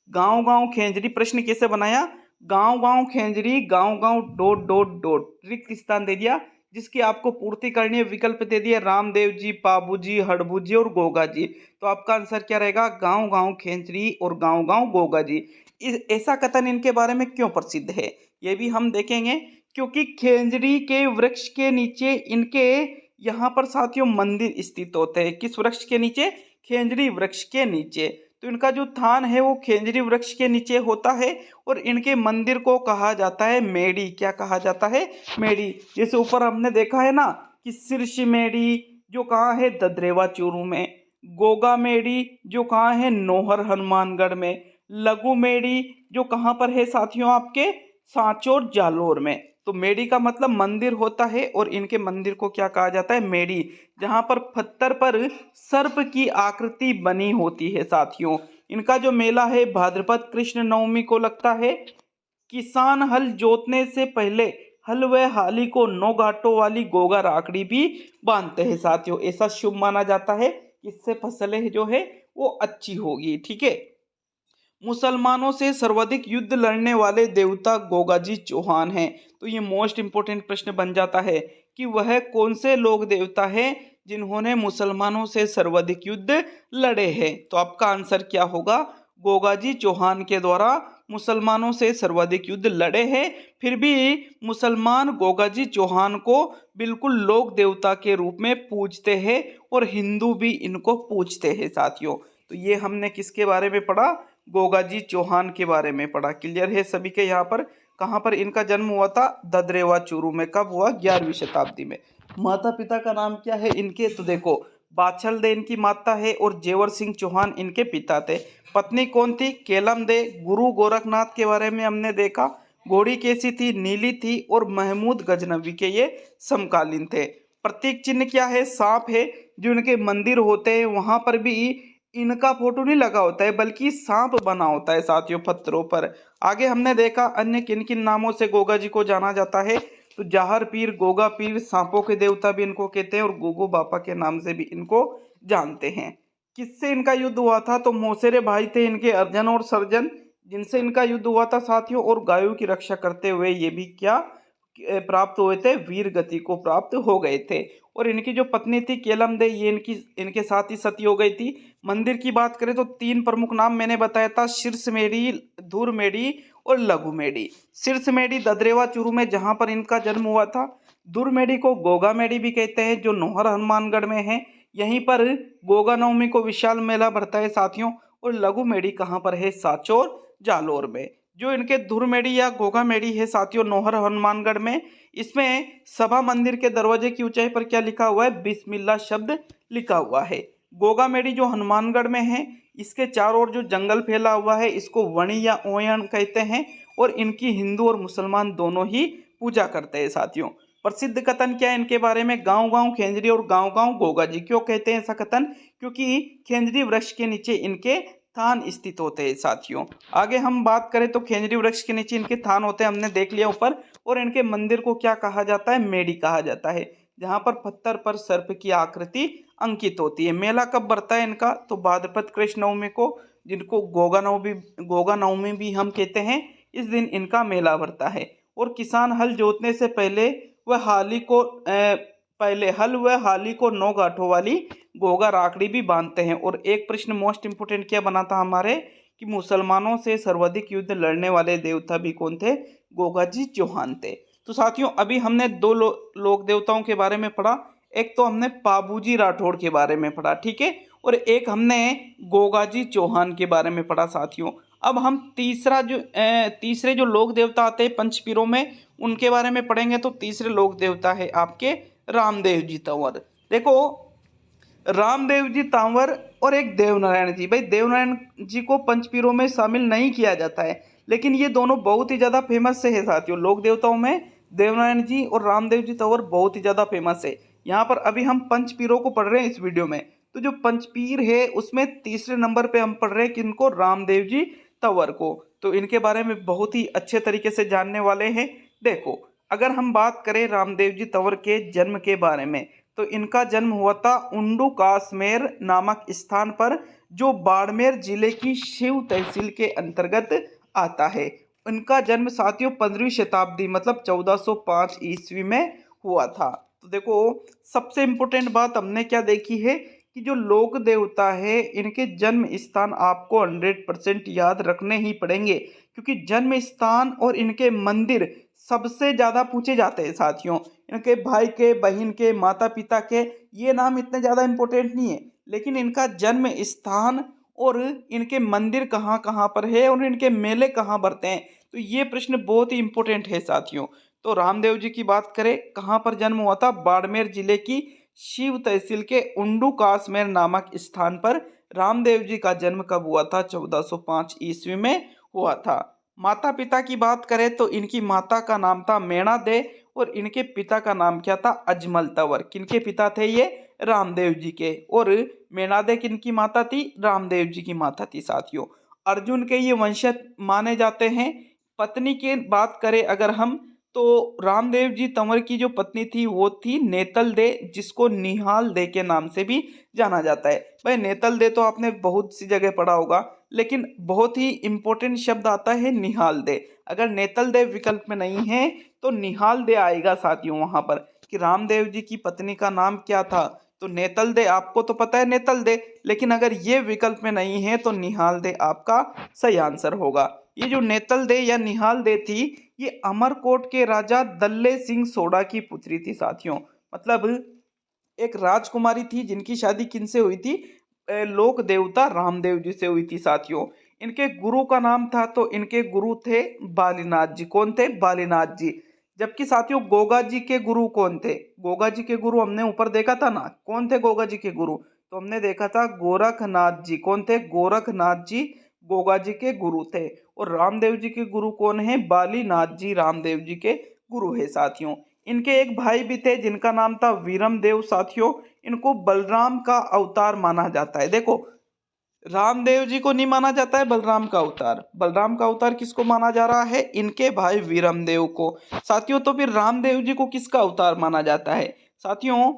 गांव गांव खेंजड़ी प्रश्न कैसे बनाया, गांव गांव खेंजड़ी, गांव गांव डॉट डॉट डॉट, रिक्त स्थान दे दिया, जिसकी आपको पूर्ति करनी है। विकल्प दे दिया, रामदेव जी, पाबू जी, हड़बू जी और गोगा जी। तो आपका आंसर क्या रहेगा, गांव गांव खेंचरी और गांव गांव गोगा जी। ऐसा कथन इनके बारे में क्यों प्रसिद्ध है, ये भी हम देखेंगे। क्योंकि खेंजरी के वृक्ष के नीचे इनके यहाँ पर साथियों मंदिर स्थित होते हैं। किस वृक्ष के नीचे, खेंजड़ी वृक्ष के नीचे। तो इनका जो थान है वो खेंजड़ी वृक्ष के नीचे होता है और इनके मंदिर को कहा जाता है मेड़ी। क्या कहा जाता है? मेड़ी। जैसे ऊपर हमने देखा है ना कि शीर्ष मेड़ी जो कहाँ है? ददरेवा चूरू में। गोगा मेड़ी जो कहाँ है? नोहर हनुमानगढ़ में। लघु मेड़ी जो कहाँ पर है साथियों? आपके सांचौर जालोर में। तो मेड़ी का मतलब मंदिर होता है और इनके मंदिर को क्या कहा जाता है? मेड़ी। जहां पर पत्थर पर सर्प की आकृति बनी होती है साथियों। इनका जो मेला है भाद्रपद कृष्ण नवमी को लगता है। किसान हल जोतने से पहले हल व हाली को 9 घाटों वाली गोगा राखड़ी भी बांधते हैं साथियों। ऐसा शुभ माना जाता है, इससे फसलें जो है वो अच्छी होगी। ठीक है। मुसलमानों से सर्वाधिक युद्ध लड़ने वाले देवता गोगाजी चौहान हैं। तो ये मोस्ट इंपोर्टेंट प्रश्न बन जाता है कि वह कौन से लोग देवता हैं जिन्होंने मुसलमानों से सर्वाधिक युद्ध लड़े हैं। तो आपका आंसर क्या होगा? गोगाजी चौहान के द्वारा मुसलमानों से सर्वाधिक युद्ध लड़े हैं। फिर भी मुसलमान गोगाजी चौहान को बिल्कुल लोक देवता के रूप में पूजते हैं और हिंदू भी इनको पूजते हैं साथियों। तो ये हमने किसके बारे में पढ़ा? गोगाजी चौहान के बारे में पढ़ा। क्लियर है सभी के यहाँ पर? कहाँ पर इनका जन्म हुआ था? ददरेवा चूरू में। कब हुआ? 11वीं शताब्दी में। माता पिता का नाम क्या है इनके? तो देखो, बाछल दे इनकी माता है और जेवर सिंह चौहान इनके पिता थे। पत्नी कौन थी? केलम दे। गुरु गोरखनाथ के बारे में हमने देखा। घोड़ी कैसी थी? नीली थी और महमूद गजनवी के ये समकालीन थे। प्रतीक चिन्ह क्या है? सांप है। जो इनके मंदिर होते हैं वहां पर भी इनका फोटो नहीं लगा होता है बल्कि सांप बना होता है साथियों पत्थरों पर। आगे हमने देखा अन्य किन किन नामों से गोगा जी को जाना जाता है। तो जाहर पीर, गोगा पीर, सांपों के देवता भी इनको कहते हैं और गोगो बापा के नाम से भी इनको जानते हैं। किससे इनका युद्ध हुआ था? तो मौसेरे भाई थे इनके, अर्जन और सर्जन, जिनसे इनका युद्ध हुआ था साथियों। और गायों की रक्षा करते हुए ये भी क्या प्राप्त हुए थे? वीर गति को प्राप्त हो गए थे। और इनकी जो पत्नी थी केलम दे, ये इनके साथ ही सती हो गई थी। मंदिर की बात करें तो 3 प्रमुख नाम मैंने बताया था, शीर्ष मेड़ी, धुर मेड़ी और लघु मेड़ी। शीर्ष मेड़ी ददरेवा चूरू में जहां पर इनका जन्म हुआ था। धुर मेड़ी को गोगा मेड़ी भी कहते हैं जो नोहर हनुमानगढ़ में है। यहीं पर गोगा नवमी को विशाल मेला भरता है साथियों। और लघु मेड़ी कहाँ पर है? सांचौर जालोर में। जो इनके धुर मेड़ी या गोगा मेड़ी है साथियों नोहर हनुमानगढ़ में, इसमें सभा मंदिर के दरवाजे की ऊंचाई पर क्या लिखा हुआ है? बिस्मिल्लाह शब्द लिखा हुआ है। गोगा मेड़ी जो हनुमानगढ़ में है, इसके चारों ओर जो जंगल फैला हुआ है इसको वणी या ओयन कहते हैं। और इनकी हिंदू और मुसलमान दोनों ही पूजा करते हैं साथियों। प्रसिद्ध कथन क्या है इनके बारे में? गांव गांव खेंजरी और गांव गांव गोगा जी। क्यों कहते हैं ऐसा कथन? क्योंकि खेंजरी वृक्ष के नीचे इनके थान स्थित होते हैं साथियों। आगे हम बात करें तो खेंजरी वृक्ष के नीचे इनके थान होते हैं, हमने देख लिया ऊपर। और इनके मंदिर को क्या कहा जाता है? मेड़ी कहा जाता है, जहां पर पत्थर पर सर्प की आकृति अंकित होती है। मेला कब बढ़ता है इनका? तो भाद्रपद कृष्ण नवमी को, जिनको गोगा नवमी भी हम कहते हैं, इस दिन इनका मेला बढ़ता है। और किसान हल जोतने से पहले वह हल व हाली को 9 गांठों वाली गोगा राखड़ी भी बांधते हैं। और एक प्रश्न मोस्ट इंपोर्टेंट क्या बना था हमारे कि मुसलमानों से सर्वाधिक युद्ध लड़ने वाले देवता भी कौन थे? गोगाजी चौहान थे। तो साथियों अभी हमने 2 लोक देवताओं के बारे में पढ़ा। एक तो हमने पाबूजी राठौड़ के बारे में पढ़ा, ठीक है, और एक हमने गोगाजी चौहान के बारे में पढ़ा साथियों। अब हम तीसरे जो लोक देवता आते हैं पंचपीरों में, उनके बारे में पढ़ेंगे। तो तीसरे लोक देवता है आपके रामदेव जी तंवर। देखो, रामदेव जी तांवर और एक देवनारायण जी। भाई देवनारायण जी को पंचपीरों में शामिल नहीं किया जाता है, लेकिन ये दोनों बहुत ही ज़्यादा फेमस से है साथियों। लोक देवताओं में देवनारायण जी और रामदेव जी तंवर बहुत ही ज़्यादा फेमस है। यहाँ पर अभी हम पंचपीरों को पढ़ रहे हैं इस वीडियो में। तो जो पंचपीर है उसमें तीसरे नंबर पे हम पढ़ रहे हैं किनको? रामदेव जी तंवर को। तो इनके बारे में बहुत ही अच्छे तरीके से जानने वाले हैं। देखो, अगर हम बात करें रामदेव जी तंवर के जन्म के बारे में, तो इनका जन्म हुआ था उंडू कासमेर नामक स्थान पर, जो बाड़मेर जिले की शिव तहसील के अंतर्गत आता है। इनका जन्म साथियों 15वीं शताब्दी मतलब 1405 ईस्वी में हुआ था। तो देखो, सबसे इम्पोर्टेंट बात हमने क्या देखी है कि जो लोक देवता है इनके जन्म स्थान आपको 100% याद रखने ही पड़ेंगे, क्योंकि जन्म स्थान और इनके मंदिर सबसे ज़्यादा पूछे जाते हैं साथियों। इनके भाई के, बहन के, माता पिता के ये नाम इतने ज़्यादा इम्पोर्टेंट नहीं है, लेकिन इनका जन्म स्थान और इनके मंदिर कहाँ कहाँ पर है और इनके मेले कहाँ भरते हैं, तो ये प्रश्न बहुत ही इंपॉर्टेंट है साथियों। तो रामदेव जी की बात करें, कहाँ पर जन्म हुआ था? बाड़मेर जिले की शिव तहसील के उंडू कासमेर नामक स्थान पर रामदेव जी का जन्म कब हुआ था? 1405 ईस्वी में हुआ था। माता पिता की बात करें तो इनकी माता का नाम था मेणा दे और इनके पिता का नाम क्या था? अजमल तंवर। किनके पिता थे ये? रामदेव जी के। और मेणा दे किनकी माता थी? रामदेव जी की माता थी साथियों। अर्जुन के ये वंशज माने जाते हैं। पत्नी की बात करें अगर हम, तो रामदेव जी तंवर की जो पत्नी थी वो थी नेतल दे, जिसको निहाल दे के नाम से भी जाना जाता है। भाई नेतल दे तो आपने बहुत सी जगह पढ़ा होगा, लेकिन बहुत ही इंपॉर्टेंट शब्द आता है निहाल दे। अगर नेतल दे विकल्प में नहीं है तो निहाल दे आएगा साथियों वहां पर, कि रामदेव जी की पत्नी का नाम क्या था? तो नेतल दे, आपको तो पता है नेतल दे, लेकिन अगर ये विकल्प में नहीं है तो निहाल दे आपका सही आंसर होगा। ये जो नेतल दे या निहाल दे थी, ये अमरकोट के राजा दल्ले सिंह सोडा की पुत्री थी साथियों। मतलब एक राजकुमारी थी जिनकी शादी किनसे हुई थी? लोक देवता रामदेव जी से हुई थी साथियों। इनके गुरु का नाम था, तो इनके गुरु थे बालीनाथ जी। कौन थे? बालीनाथ जी। जबकि साथियों गोगा जी के गुरु कौन थे? गोगा जी के गुरु हमने ऊपर देखा था ना, कौन थे गोगा जी के गुरु? तो हमने देखा था गोरखनाथ जी। कौन थे? गोरखनाथ जी गोगा जी के गुरु थे। और रामदेव जी के गुरु कौन है? बालीनाथ जी रामदेव जी के गुरु है साथियों। इनके एक भाई भी थे जिनका नाम था वीरम देव साथियों। इनको बलराम का अवतार माना जाता है। देखो, रामदेव जी को नहीं माना जाता है बलराम का अवतार। बलराम का अवतार किसको माना जा रहा है? इनके भाई वीरम देव को साथियों। तो फिर रामदेव जी को किसका अवतार माना जाता है साथियों?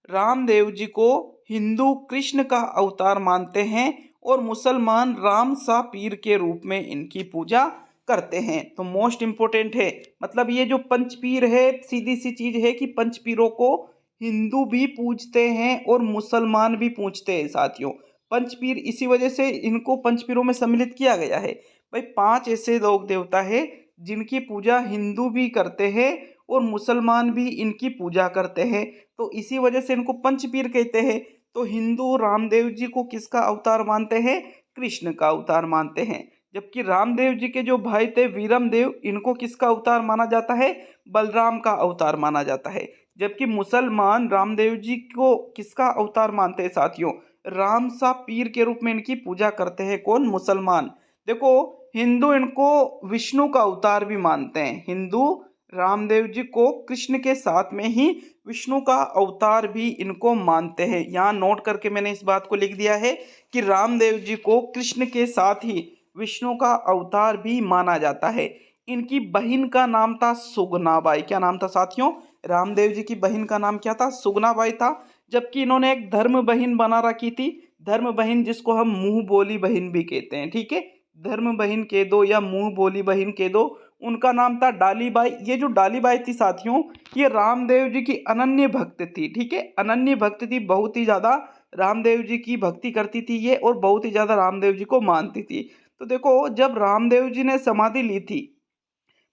रामदेव जी को हिंदू कृष्ण का अवतार मानते हैं और मुसलमान राम सा पीर के रूप में इनकी पूजा करते हैं। तो मोस्ट इंपोर्टेंट है, मतलब ये जो पंचपीर है, सीधी सी चीज है कि पंचपीरों को हिंदू भी पूजते हैं और मुसलमान भी पूजते हैं साथियों। पंचपीर इसी वजह से इनको पंचपीरों में सम्मिलित किया गया है। भाई 5 ऐसे लोक देवता है जिनकी पूजा हिंदू भी करते हैं और मुसलमान भी इनकी पूजा करते हैं, तो इसी वजह से इनको पंचपीर कहते हैं। तो हिंदू रामदेव जी को किसका अवतार मानते हैं? कृष्ण का अवतार मानते हैं। जबकि रामदेव जी के जो भाई थे वीरम देव, इनको किसका अवतार माना जाता है? बलराम का अवतार माना जाता है। जबकि मुसलमान रामदेव जी को किसका अवतार मानते हैं साथियों? राम सा पीर के रूप में इनकी पूजा करते हैं। कौन? मुसलमान। देखो, हिंदू इनको विष्णु का अवतार भी मानते हैं। हिंदू रामदेव जी को कृष्ण के साथ में ही विष्णु का अवतार भी इनको मानते हैं। यहाँ नोट करके मैंने इस बात को लिख दिया है कि रामदेव जी को कृष्ण के साथ ही विष्णु का अवतार भी माना जाता है। इनकी बहन का नाम था सुगनाबाई। क्या नाम था साथियों? रामदेव जी की बहन का नाम क्या था? सुगनाबाई था। जबकि इन्होंने एक धर्म बहन बना रखी थी। धर्म बहन जिसको हम मुंह बोली बहन भी कहते हैं, ठीक है, धर्म बहन कह दो या मुंह बोली बहन कह दो। उनका नाम था डालीबाई। ये जो डालीबाई थी साथियों, ये रामदेव जी की अनन्य भक्त थी, ठीक है, अनन्य भक्त थी, बहुत ही ज्यादा रामदेव जी की भक्ति करती थी ये और बहुत ही ज्यादा रामदेव जी को मानती थी। तो देखो, जब रामदेव जी ने समाधि ली थी,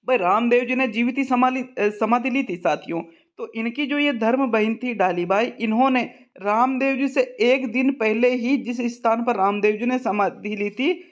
भाई रामदेव जी ने जीवित ही समाधि ली थी साथियों, तो इनकी जो ये धर्म बहन थी डालीबाई, इन्होंने रामदेव जी से एक दिन पहले ही जिस स्थान पर रामदेव जी ने समाधि ली थी,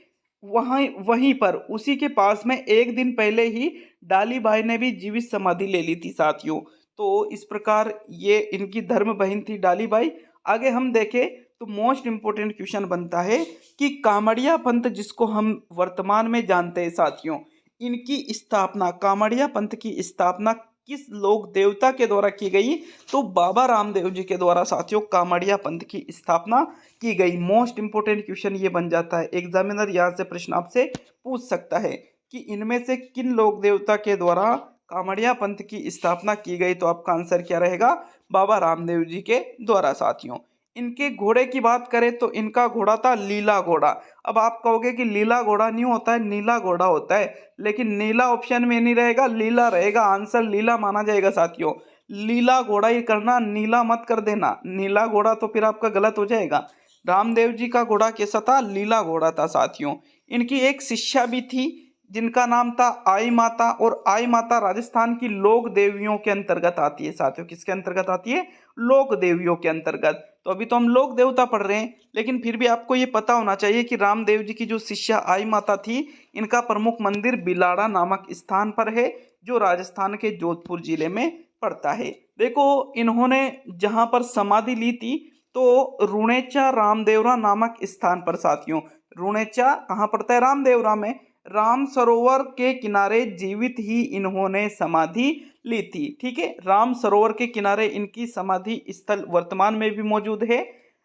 वहीं वहीं पर उसी के पास में एक दिन पहले ही डालीबाई ने भी जीवित समाधि ले ली थी साथियों। तो इस प्रकार ये इनकी धर्म बहन थी डालीबाई। आगे हम देखें तो मोस्ट इंपोर्टेंट क्वेश्चन बनता है कि कामड़िया पंथ जिसको हम वर्तमान में जानते हैं साथियों, इनकी स्थापना, कामड़िया पंथ की स्थापना किस लोक देवता के द्वारा की गई? तो बाबा रामदेव जी के द्वारा साथियों कामड़िया पंथ की स्थापना की गई। मोस्ट इंपोर्टेंट क्वेश्चन ये बन जाता है, एग्जामिनर यहाँ से प्रश्न आपसे पूछ सकता है कि इनमें से किन लोक देवता के द्वारा कामड़िया पंथ की स्थापना की गई? तो आपका आंसर क्या रहेगा? बाबा रामदेव जी के द्वारा साथियों। इनके घोड़े की बात करें तो इनका घोड़ा था लीला घोड़ा। अब आप कहोगे कि लीला घोड़ा नहीं होता है, नीला घोड़ा होता है, लेकिन नीला ऑप्शन में नहीं रहेगा, लीला रहेगा। आंसर लीला माना जाएगा साथियों। लीला घोड़ा ही करना, नीला मत कर देना। नीला घोड़ा तो फिर आपका गलत हो जाएगा। रामदेव जी का घोड़ा कैसा था? लीला घोड़ा था साथियों। इनकी एक शिष्या भी थी जिनका नाम था आई माता, और आई माता राजस्थान की लोक देवियों के अंतर्गत आती है साथियों। किसके अंतर्गत आती है? लोक देवियों के अंतर्गत। तो अभी तो हम लोक देवता पढ़ रहे हैं, लेकिन फिर भी आपको ये पता होना चाहिए कि रामदेव जी की जो शिष्या आई माता थी, इनका प्रमुख मंदिर बिलाड़ा नामक स्थान पर है, जो राजस्थान के जोधपुर जिले में पड़ता है। देखो, इन्होंने जहाँ पर समाधि ली थी तो रुणेचा रामदेवरा नामक स्थान पर साथियों, रुणेचा कहाँ पड़ता है? रामदेवरा में। राम सरोवर के किनारे जीवित ही इन्होंने समाधि ली थी। ठीक है, राम सरोवर के किनारे इनकी समाधि स्थल वर्तमान में भी मौजूद है।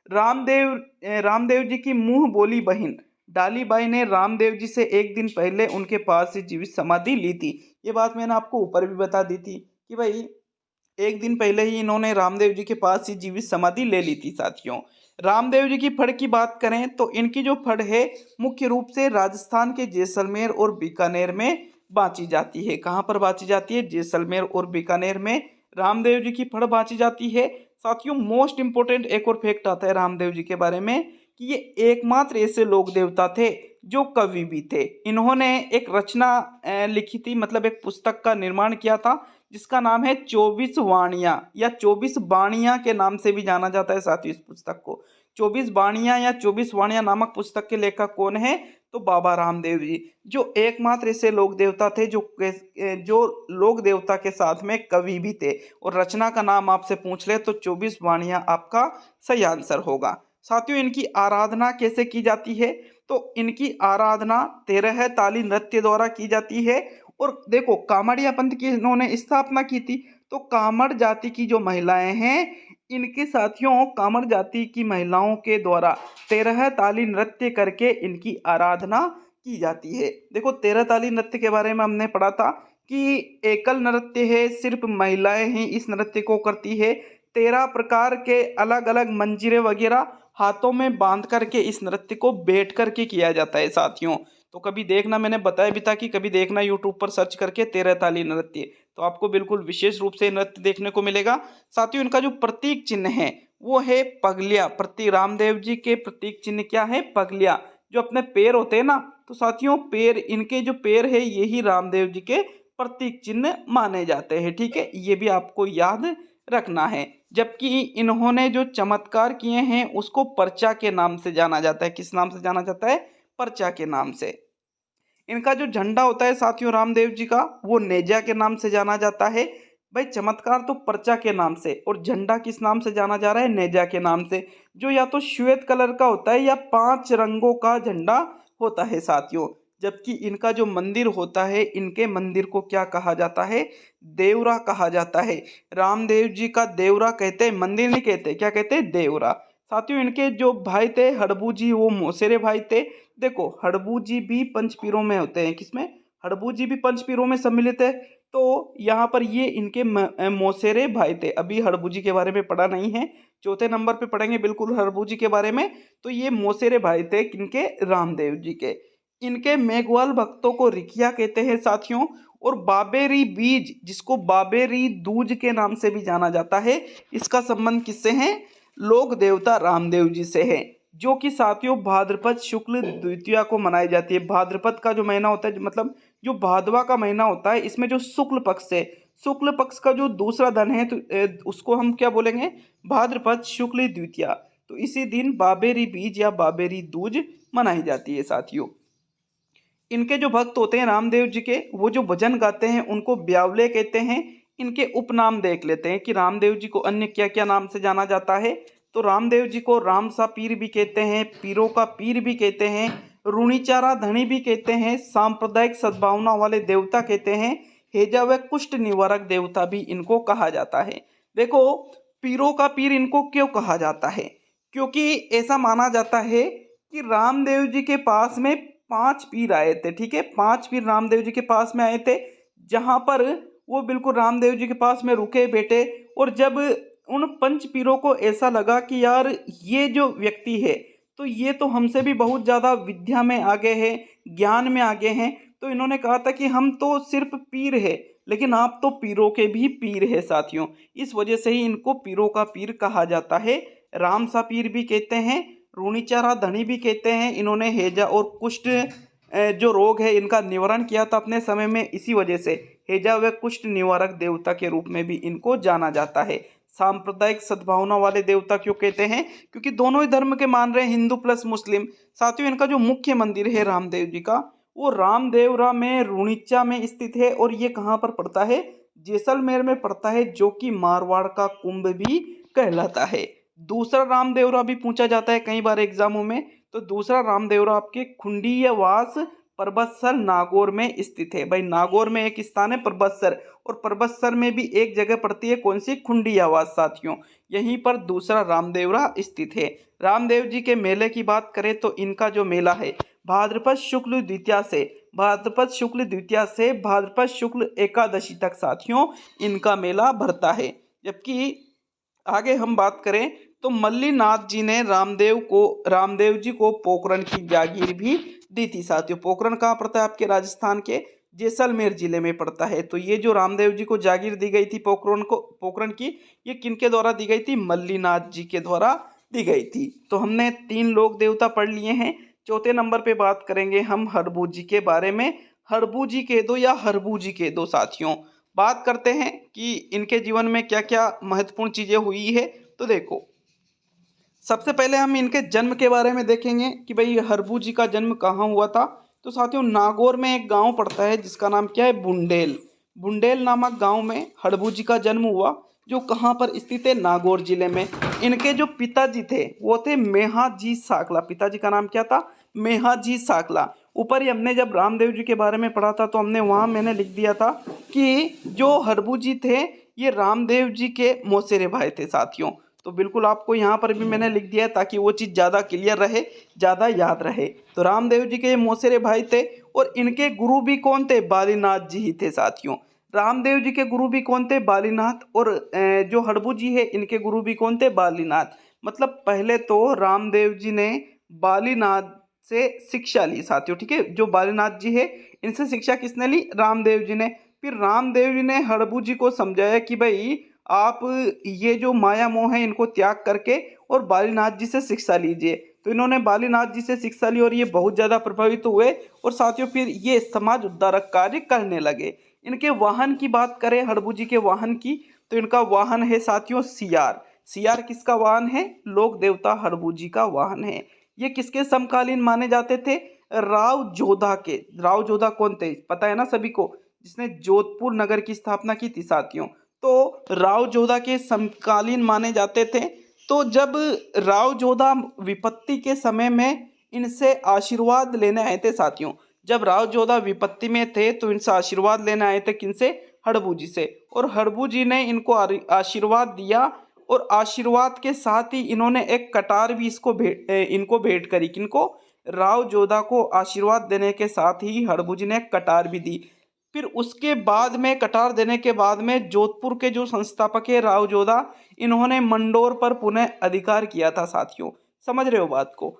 रामदेव जी की मुंह बोली बहन डालीबाई ने रामदेव जी से एक दिन पहले उनके पास से जीवित समाधि ली थी। ये बात मैंने आपको ऊपर भी बता दी थी कि भाई एक दिन पहले ही इन्होंने रामदेव जी के पास ही जीवित समाधि ले ली थी साथियों। रामदेव जी की फड़ की बात करें तो इनकी जो फड़ है मुख्य रूप से राजस्थान के जैसलमेर और बीकानेर में बांची जाती है। कहाँ पर बांची जाती है? जैसलमेर और बीकानेर में रामदेव जी की फड़ बांची जाती है। साथियों, मोस्ट इंपोर्टेंट एक और फैक्ट आता है रामदेव जी के बारे में कि ये एकमात्र ऐसे लोक देवता थे जो कवि भी थे। इन्होंने एक रचना लिखी थी, मतलब एक पुस्तक का निर्माण किया था, जिसका नाम है 24 वाणियाँ या 24 बाणियाँ के नाम से भी जाना जाता है साथियों इस पुस्तक को। 24 बाणियाँ या 24 वाणियाँ नामक पुस्तक के लेखक कौन है? तो बाबा रामदेव जी, जो एकमात्र ऐसे लोक देवता थे जो लोक देवता के साथ में कवि भी थे। और रचना का नाम आपसे पूछ ले तो 24 वाणियाँ आपका सही आंसर होगा। साथियों, इनकी आराधना कैसे की जाती है? तो इनकी आराधना 13 ताली नृत्य द्वारा की जाती है। और देखो, कामड़िया पंथ की इन्होंने स्थापना की थी। तो कामड़ जाति की जो महिलाएं हैं, इनके साथियों कामड़ जाति की महिलाओं के द्वारा 13 ताली नृत्य करके इनकी आराधना की जाती है। देखो, 13 ताली नृत्य के बारे में हमने पढ़ा था कि एकल नृत्य है, सिर्फ महिलाएं ही इस नृत्य को करती है। 13 प्रकार के अलग अलग मंजीरे वगैरह हाथों में बांध करके इस नृत्य को बैठ करके किया जाता है साथियों। तो कभी देखना, मैंने बताया भी था कि कभी देखना यूट्यूब पर सर्च करके 13 ताली नृत्य, तो आपको बिल्कुल विशेष रूप से नृत्य देखने को मिलेगा। साथियों, इनका जो प्रतीक चिन्ह है वो है पगलिया। प्रति रामदेव जी के प्रतीक चिन्ह क्या है? पगलिया। जो अपने पैर होते हैं ना, तो साथियों पैर, इनके जो पैर है यही रामदेव जी के प्रतीक चिन्ह माने जाते हैं। ठीक है, ये भी आपको याद रखना है। जबकि इन्होंने जो चमत्कार किए हैं उसको पर्चा के नाम से जाना जाता है। किस नाम से जाना जाता है? पर्चा के नाम से। इनका जो झंडा होता है साथियों रामदेव जी का, वो नेजा के नाम से जाना जाता है। भाई, चमत्कार तो पर्चा के नाम से, और झंडा किस नाम से जाना जा रहा है? नेजा के नाम से, जो या तो श्वेत कलर का होता है या 5 रंगों का झंडा होता है साथियों। जबकि इनका जो मंदिर होता है, इनके मंदिर को क्या कहा जाता है? देवरा कहा जाता है। रामदेव जी का देवरा कहते हैं, मंदिर नहीं कहते। क्या कहते हैं? देवरा। साथियों, इनके जो भाई थे हड़बू जी, वो मौसेरे भाई थे। देखो, हड़बू जी भी पंचपीरों में होते हैं। किसमें? हड़बू जी भी पंचपीरों में सम्मिलित है। तो यहाँ पर ये इनके मौसेरे भाई थे। अभी हड़बू जी के बारे में पढ़ा नहीं है, चौथे नंबर पे पढ़ेंगे बिल्कुल हड़बू जी के बारे में। तो ये मौसेरे भाई थे किनके? रामदेव जी के। इनके मेघवाल भक्तों को रिखिया कहते हैं साथियों। और बाबेरी बीज, जिसको बाबेरी दूज के नाम से भी जाना जाता है, इसका संबंध किससे है? लोक देवता रामदेव जी से है, जो कि साथियों भाद्रपद शुक्ल द्वितीया को मनाई जाती है। भाद्रपद का जो महीना होता है, मतलब जो भादवा का महीना होता है, इसमें जो शुक्ल पक्ष है, शुक्ल पक्ष का जो दूसरा दिन है, तो उसको हम क्या बोलेंगे? भाद्रपद शुक्ल द्वितीया। तो इसी दिन बाबेरी बीज या बाबेरी दूज मनाई जाती है साथियों। इनके जो भक्त होते हैं रामदेव जी के, वो जो भजन गाते हैं उनको ब्यावले कहते हैं। इनके उपनाम देख लेते हैं कि रामदेव जी को अन्य क्या क्या नाम से जाना जाता है। तो रामदेव जी को रामसा पीर भी कहते हैं, पीरों का पीर भी कहते हैं, रुणीचारा धनी भी कहते हैं, सांप्रदायिक सद्भावना वाले देवता कहते हैं, हेजा व कुष्ठ निवारक देवता भी इनको कहा जाता है। देखो, पीरों का पीर इनको क्यों कहा जाता है? क्योंकि ऐसा माना जाता है कि रामदेव जी के पास में 5 पीर आए थे। ठीक है, 5 पीर रामदेव जी के पास में आए थे, जहां पर वो बिल्कुल रामदेव जी के पास में रुके बैठे। और जब उन 5 पीरों को ऐसा लगा कि यार ये जो व्यक्ति है, तो ये तो हमसे भी बहुत ज़्यादा विद्या में आगे है, ज्ञान में आगे हैं। तो इन्होंने कहा था कि हम तो सिर्फ पीर है, लेकिन आप तो पीरों के भी पीर है साथियों। इस वजह से ही इनको पीरों का पीर कहा जाता है। रामसा पीर भी कहते हैं, रूणीचारा धनी भी कहते हैं। इन्होंने हेजा और कुष्ठ जो रोग है इनका निवारण किया था अपने समय में, इसी वजह से हेजा व कुष्ठ निवारक देवता के रूप में भी इनको जाना जाता है। सांप्रदायिक सद्भावना वाले देवता क्यों कहते हैं? क्योंकि दोनों ही धर्म के मान रहे हैं, हिंदू प्लस मुस्लिम। साथियों, इनका जो मुख्य मंदिर है रामदेव जी का, वो रामदेवरा में रुणिचा में स्थित है। और ये कहाँ पर पड़ता है? जैसलमेर में पड़ता है, जो कि मारवाड़ का कुंभ भी कहलाता है। दूसरा रामदेवरा भी पूछा जाता है कई बार एग्जामों में। तो दूसरा रामदेवरा आपके खुंडीयवास परबतसर नागौर में स्थित है। भाई, नागौर में एक स्थान है परबतसर, और परबतसर में भी एक जगह पड़ती है, कौन सी? खुंडीयावास। साथियों, यहीं पर दूसरा रामदेवरा स्थित है। रामदेव जी के मेले की बात करें तो इनका जो मेला है भाद्रपद शुक्ल द्वितीया से भाद्रपद शुक्ल एकादशी तक साथियों इनका मेला भरता है। जबकि आगे हम बात करें तो मल्लीनाथ जी ने रामदेव जी को पोखरण की जागीर भी दी थी। साथियों, पोखरण कहाँ पड़ता है? आपके राजस्थान के जैसलमेर जिले में पड़ता है। तो ये जो रामदेव जी को जागीर दी गई थी पोखरण की, ये किनके द्वारा दी गई थी? मल्लीनाथ जी के द्वारा दी गई थी। तो हमने 3 लोक देवता पढ़ लिए हैं। चौथे नंबर पे बात करेंगे हम हरबू जी के बारे में। हरबू जी के दो या हरबू जी के दो। साथियों, बात करते हैं कि इनके जीवन में क्या क्या महत्वपूर्ण चीजें हुई है। तो देखो, सबसे पहले हम इनके जन्म के बारे में देखेंगे कि भाई हरबू जी का जन्म कहाँ हुआ था। तो साथियों, नागौर में एक गांव पड़ता है जिसका नाम क्या है? बुंडेल। बुंडेल नामक गांव में हरबू जी का जन्म हुआ, जो कहाँ पर स्थित है? नागौर जिले में। इनके जो पिताजी थे वो थे मेहाजी साकला। पिताजी का नाम क्या था? मेहाजी साकला। ऊपर ही हमने जब रामदेव जी के बारे में पढ़ा था तो हमने वहाँ मैंने लिख दिया था कि जो हरबू जी थे ये रामदेव जी के मौसेरे भाई थे। साथियों, तो बिल्कुल आपको यहाँ पर भी मैंने लिख दिया है ताकि वो चीज़ ज़्यादा क्लियर रहे, ज़्यादा याद रहे। तो रामदेव जी के ये मौसेरे भाई थे, और इनके गुरु भी कौन थे? बालीनाथ जी ही थे। साथियों, रामदेव जी के गुरु भी कौन थे? बालीनाथ। और जो हरबू जी है इनके गुरु भी कौन थे? बालीनाथ। मतलब पहले तो रामदेव जी ने बालीनाथ से शिक्षा ली। साथियों, ठीक है, जो बालीनाथ जी है इनसे शिक्षा किसने ली? रामदेव जी ने। फिर रामदेव जी ने हरबू जी को समझाया कि भाई आप ये जो माया मोह है इनको त्याग करके और बालीनाथ जी से शिक्षा लीजिए। तो इन्होंने बालीनाथ जी से शिक्षा ली और ये बहुत ज़्यादा प्रभावित हुए, और साथियों फिर ये समाज उद्धारक कार्य करने लगे। इनके वाहन की बात करें, हरबू जी के वाहन की, तो इनका वाहन है साथियों सियार। सियार किसका वाहन है? लोक देवता हरबू जी का वाहन है। ये किसके समकालीन माने जाते थे? राव जोधा के। राव जोधा कौन थे? पता है ना सभी को, जिसने जोधपुर नगर की स्थापना की थी। साथियों, तो राव जोधा के समकालीन माने जाते थे। तो जब राव जोधा विपत्ति के समय में इनसे आशीर्वाद लेने आए थे। साथियों, जब राव जोधा विपत्ति में थे तो इनसे आशीर्वाद लेने आए थे। किनसे? हरबू जी से। और हरबू जी ने इनको आशीर्वाद दिया, और आशीर्वाद के साथ ही इन्होंने एक कटार भी इनको भेंट करी। किनको? राव जोधा को आशीर्वाद देने के साथ ही हरबू जी ने एक कटार भी दी। फिर उसके बाद में, कटार देने के बाद में, जोधपुर के जो संस्थापक है राव जोधा, इन्होंने मंडोर पर पुनः अधिकार किया था। साथियों, समझ रहे हो बात को?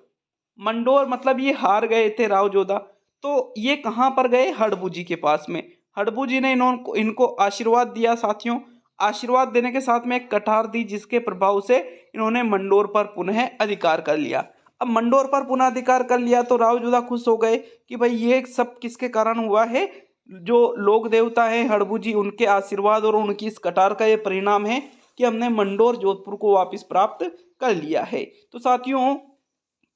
मंडोर मतलब ये हार गए थे राव जोधा, तो ये कहाँ पर गए? हरबू जी के पास में। हरबू जी ने इनको आशीर्वाद दिया। साथियों, आशीर्वाद देने के साथ में एक कटार दी, जिसके प्रभाव से इन्होंने मंडोर पर पुनः अधिकार कर लिया। अब मंडोर पर पुनः अधिकार कर लिया तो राव जोधा खुश हो गए कि भाई ये सब किसके कारण हुआ है? जो लोक देवता है हरबू जी, उनके आशीर्वाद और उनकी इस कटार का ये परिणाम है कि हमने मंडोर जोधपुर को वापस प्राप्त कर लिया है। तो साथियों,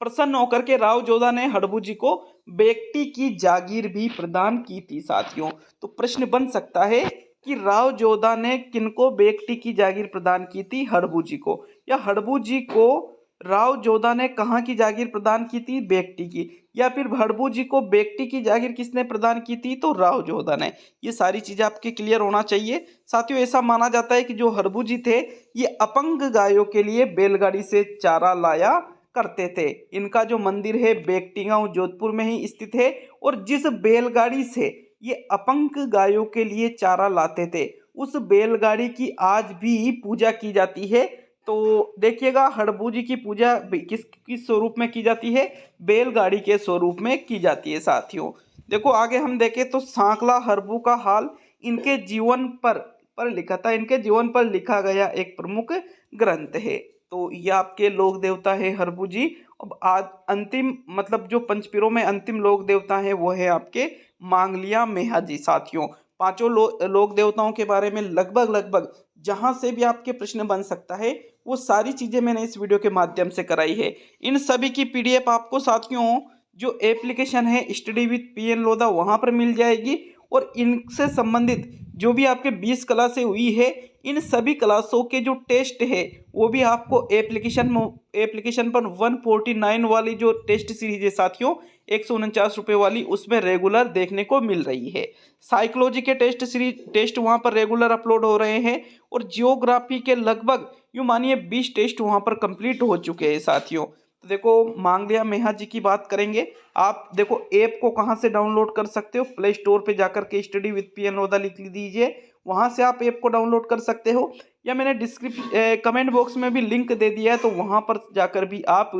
प्रसन्न होकर के राव जोधा ने हरबू जी को बेकटी की जागीर भी प्रदान की थी। साथियों, तो प्रश्न बन सकता है कि राव जोधा ने किनको बेकटी की जागीर प्रदान की थी? हरबू जी को। या हरबू जी को राव जोधा ने कहाँ की जागीर प्रदान की थी? बेकटी की। या फिर हरबू जी को बेकटी की जागीर किसने प्रदान की थी? तो राव जोधा ने। ये सारी चीजें आपके क्लियर होना चाहिए। साथियों, ऐसा माना जाता है कि जो हरबू जी थे ये अपंग गायों के लिए बैलगाड़ी से चारा लाया करते थे। इनका जो मंदिर है बेकटी गांव जोधपुर में ही स्थित है, और जिस बैलगाड़ी से ये अपंग गायों के लिए चारा लाते थे उस बैलगाड़ी की आज भी पूजा की जाती है। तो देखिएगा, हरबू जी की पूजा किस स्वरूप में की जाती है? बैलगाड़ी के स्वरूप में की जाती है। साथियों, देखो आगे हम देखें तो सांकला हरबू का हाल इनके जीवन पर लिखा था। इनके जीवन पर लिखा गया एक प्रमुख ग्रंथ है। तो ये आपके लोक देवता है हरबू जी। अब आज अंतिम, मतलब जो पंचपीरों में अंतिम लोक देवता है वो है आपके मांगलिया मेहा जी। साथियों, पांचों लोक देवताओं के बारे में लगभग जहां से भी आपके प्रश्न बन सकता है, वो सारी चीज़ें मैंने इस वीडियो के माध्यम से कराई है। इन सभी की पीडीएफ आपको साथियों जो एप्लीकेशन है स्टडी विथ पीएन लोधा वहाँ पर मिल जाएगी, और इनसे संबंधित जो भी आपके 20 क्लासें हुई है, इन सभी क्लासों के जो टेस्ट है वो भी आपको एप्लीकेशन पर 149 वाली जो टेस्ट सीरीज है साथियों, 149 रुपये वाली, उसमें रेगुलर देखने को मिल रही है। साइकोलॉजी के टेस्ट वहाँ पर रेगुलर अपलोड हो रहे हैं, और जियोग्राफी के लगभग यूँ मानिए 20 टेस्ट वहाँ पर कंप्लीट हो चुके हैं साथियों। तो देखो मांगलिया मेहा जी की बात करेंगे। आप देखो ऐप को कहाँ से डाउनलोड कर सकते हो, प्ले स्टोर पे जाकर के स्टडी विथ पीएन लोधा लिख दीजिए, वहाँ से आप ऐप को डाउनलोड कर सकते हो, या मैंने कमेंट बॉक्स में भी लिंक दे दिया है, तो वहाँ पर जाकर भी आप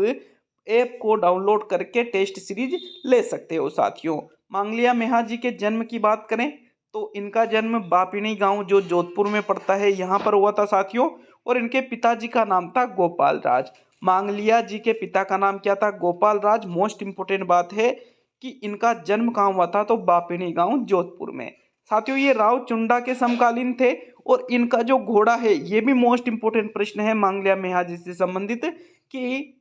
ऐप को डाउनलोड करके टेस्ट सीरीज ले सकते हो साथियों। मांगलिया मेहा जी के जन्म की बात करें तो इनका जन्म बापिनी गांव जो जोधपुर में पड़ता है यहाँ पर हुआ था साथियों, और इनके पिताजी का नाम था गोपाल राज। मांगलिया जी के पिता का नाम क्या था? गोपाल राज। मोस्ट इंपोर्टेंट बात है कि इनका जन्म कहाँ हुआ था? तो बापिनी गांव जोधपुर में। साथियों ये राव चुंडा के समकालीन थे, और इनका जो घोड़ा है, ये भी मोस्ट इंपोर्टेंट प्रश्न है मांगलिया मेहा जी से संबंधित, कि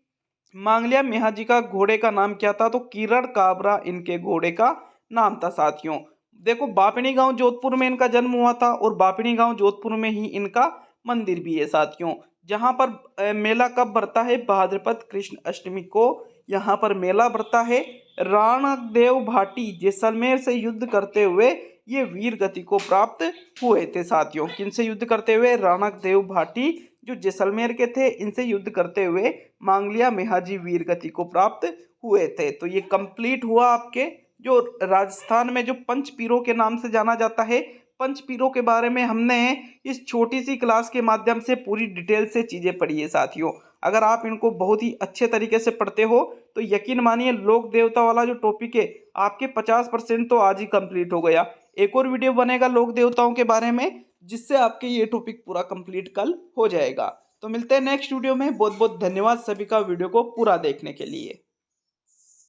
मांगलिया मेहा जी का घोड़े का नाम क्या था? तो किरण काबरा इनके घोड़े का नाम था साथियों। देखो बापिनी गांव जोधपुर में इनका जन्म हुआ था, और बापिनी गांव जोधपुर में ही इनका मंदिर भी है साथियों, जहां पर मेला कब भरता है? भाद्रपद कृष्ण अष्टमी को यहाँ पर मेला भरता है। राणकदेव भाटी जैसलमेर से युद्ध करते हुए ये वीर गति को प्राप्त हुए थे साथियों। किनसे युद्ध करते हुए? राणकदेव भाटी जो जैसलमेर के थे, इनसे युद्ध करते हुए मांगलिया मेहा जी वीर गति को प्राप्त हुए थे। तो ये कंप्लीट हुआ आपके जो राजस्थान में जो पंच पीरों के नाम से जाना जाता है। पंच पीरों के बारे में हमने इस छोटी सी क्लास के माध्यम से पूरी डिटेल से चीज़ें पढ़ी है साथियों। अगर आप इनको बहुत ही अच्छे तरीके से पढ़ते हो तो यकीन मानिए लोक देवता वाला जो टॉपिक है आपके 50% तो आज ही कंप्लीट हो गया। एक और वीडियो बनेगा लोक देवताओं के बारे में, जिससे आपके ये टॉपिक पूरा कंप्लीट कल हो जाएगा। तो मिलते हैं नेक्स्ट वीडियो में। बहुत बहुत धन्यवाद सभी का वीडियो को पूरा देखने के लिए।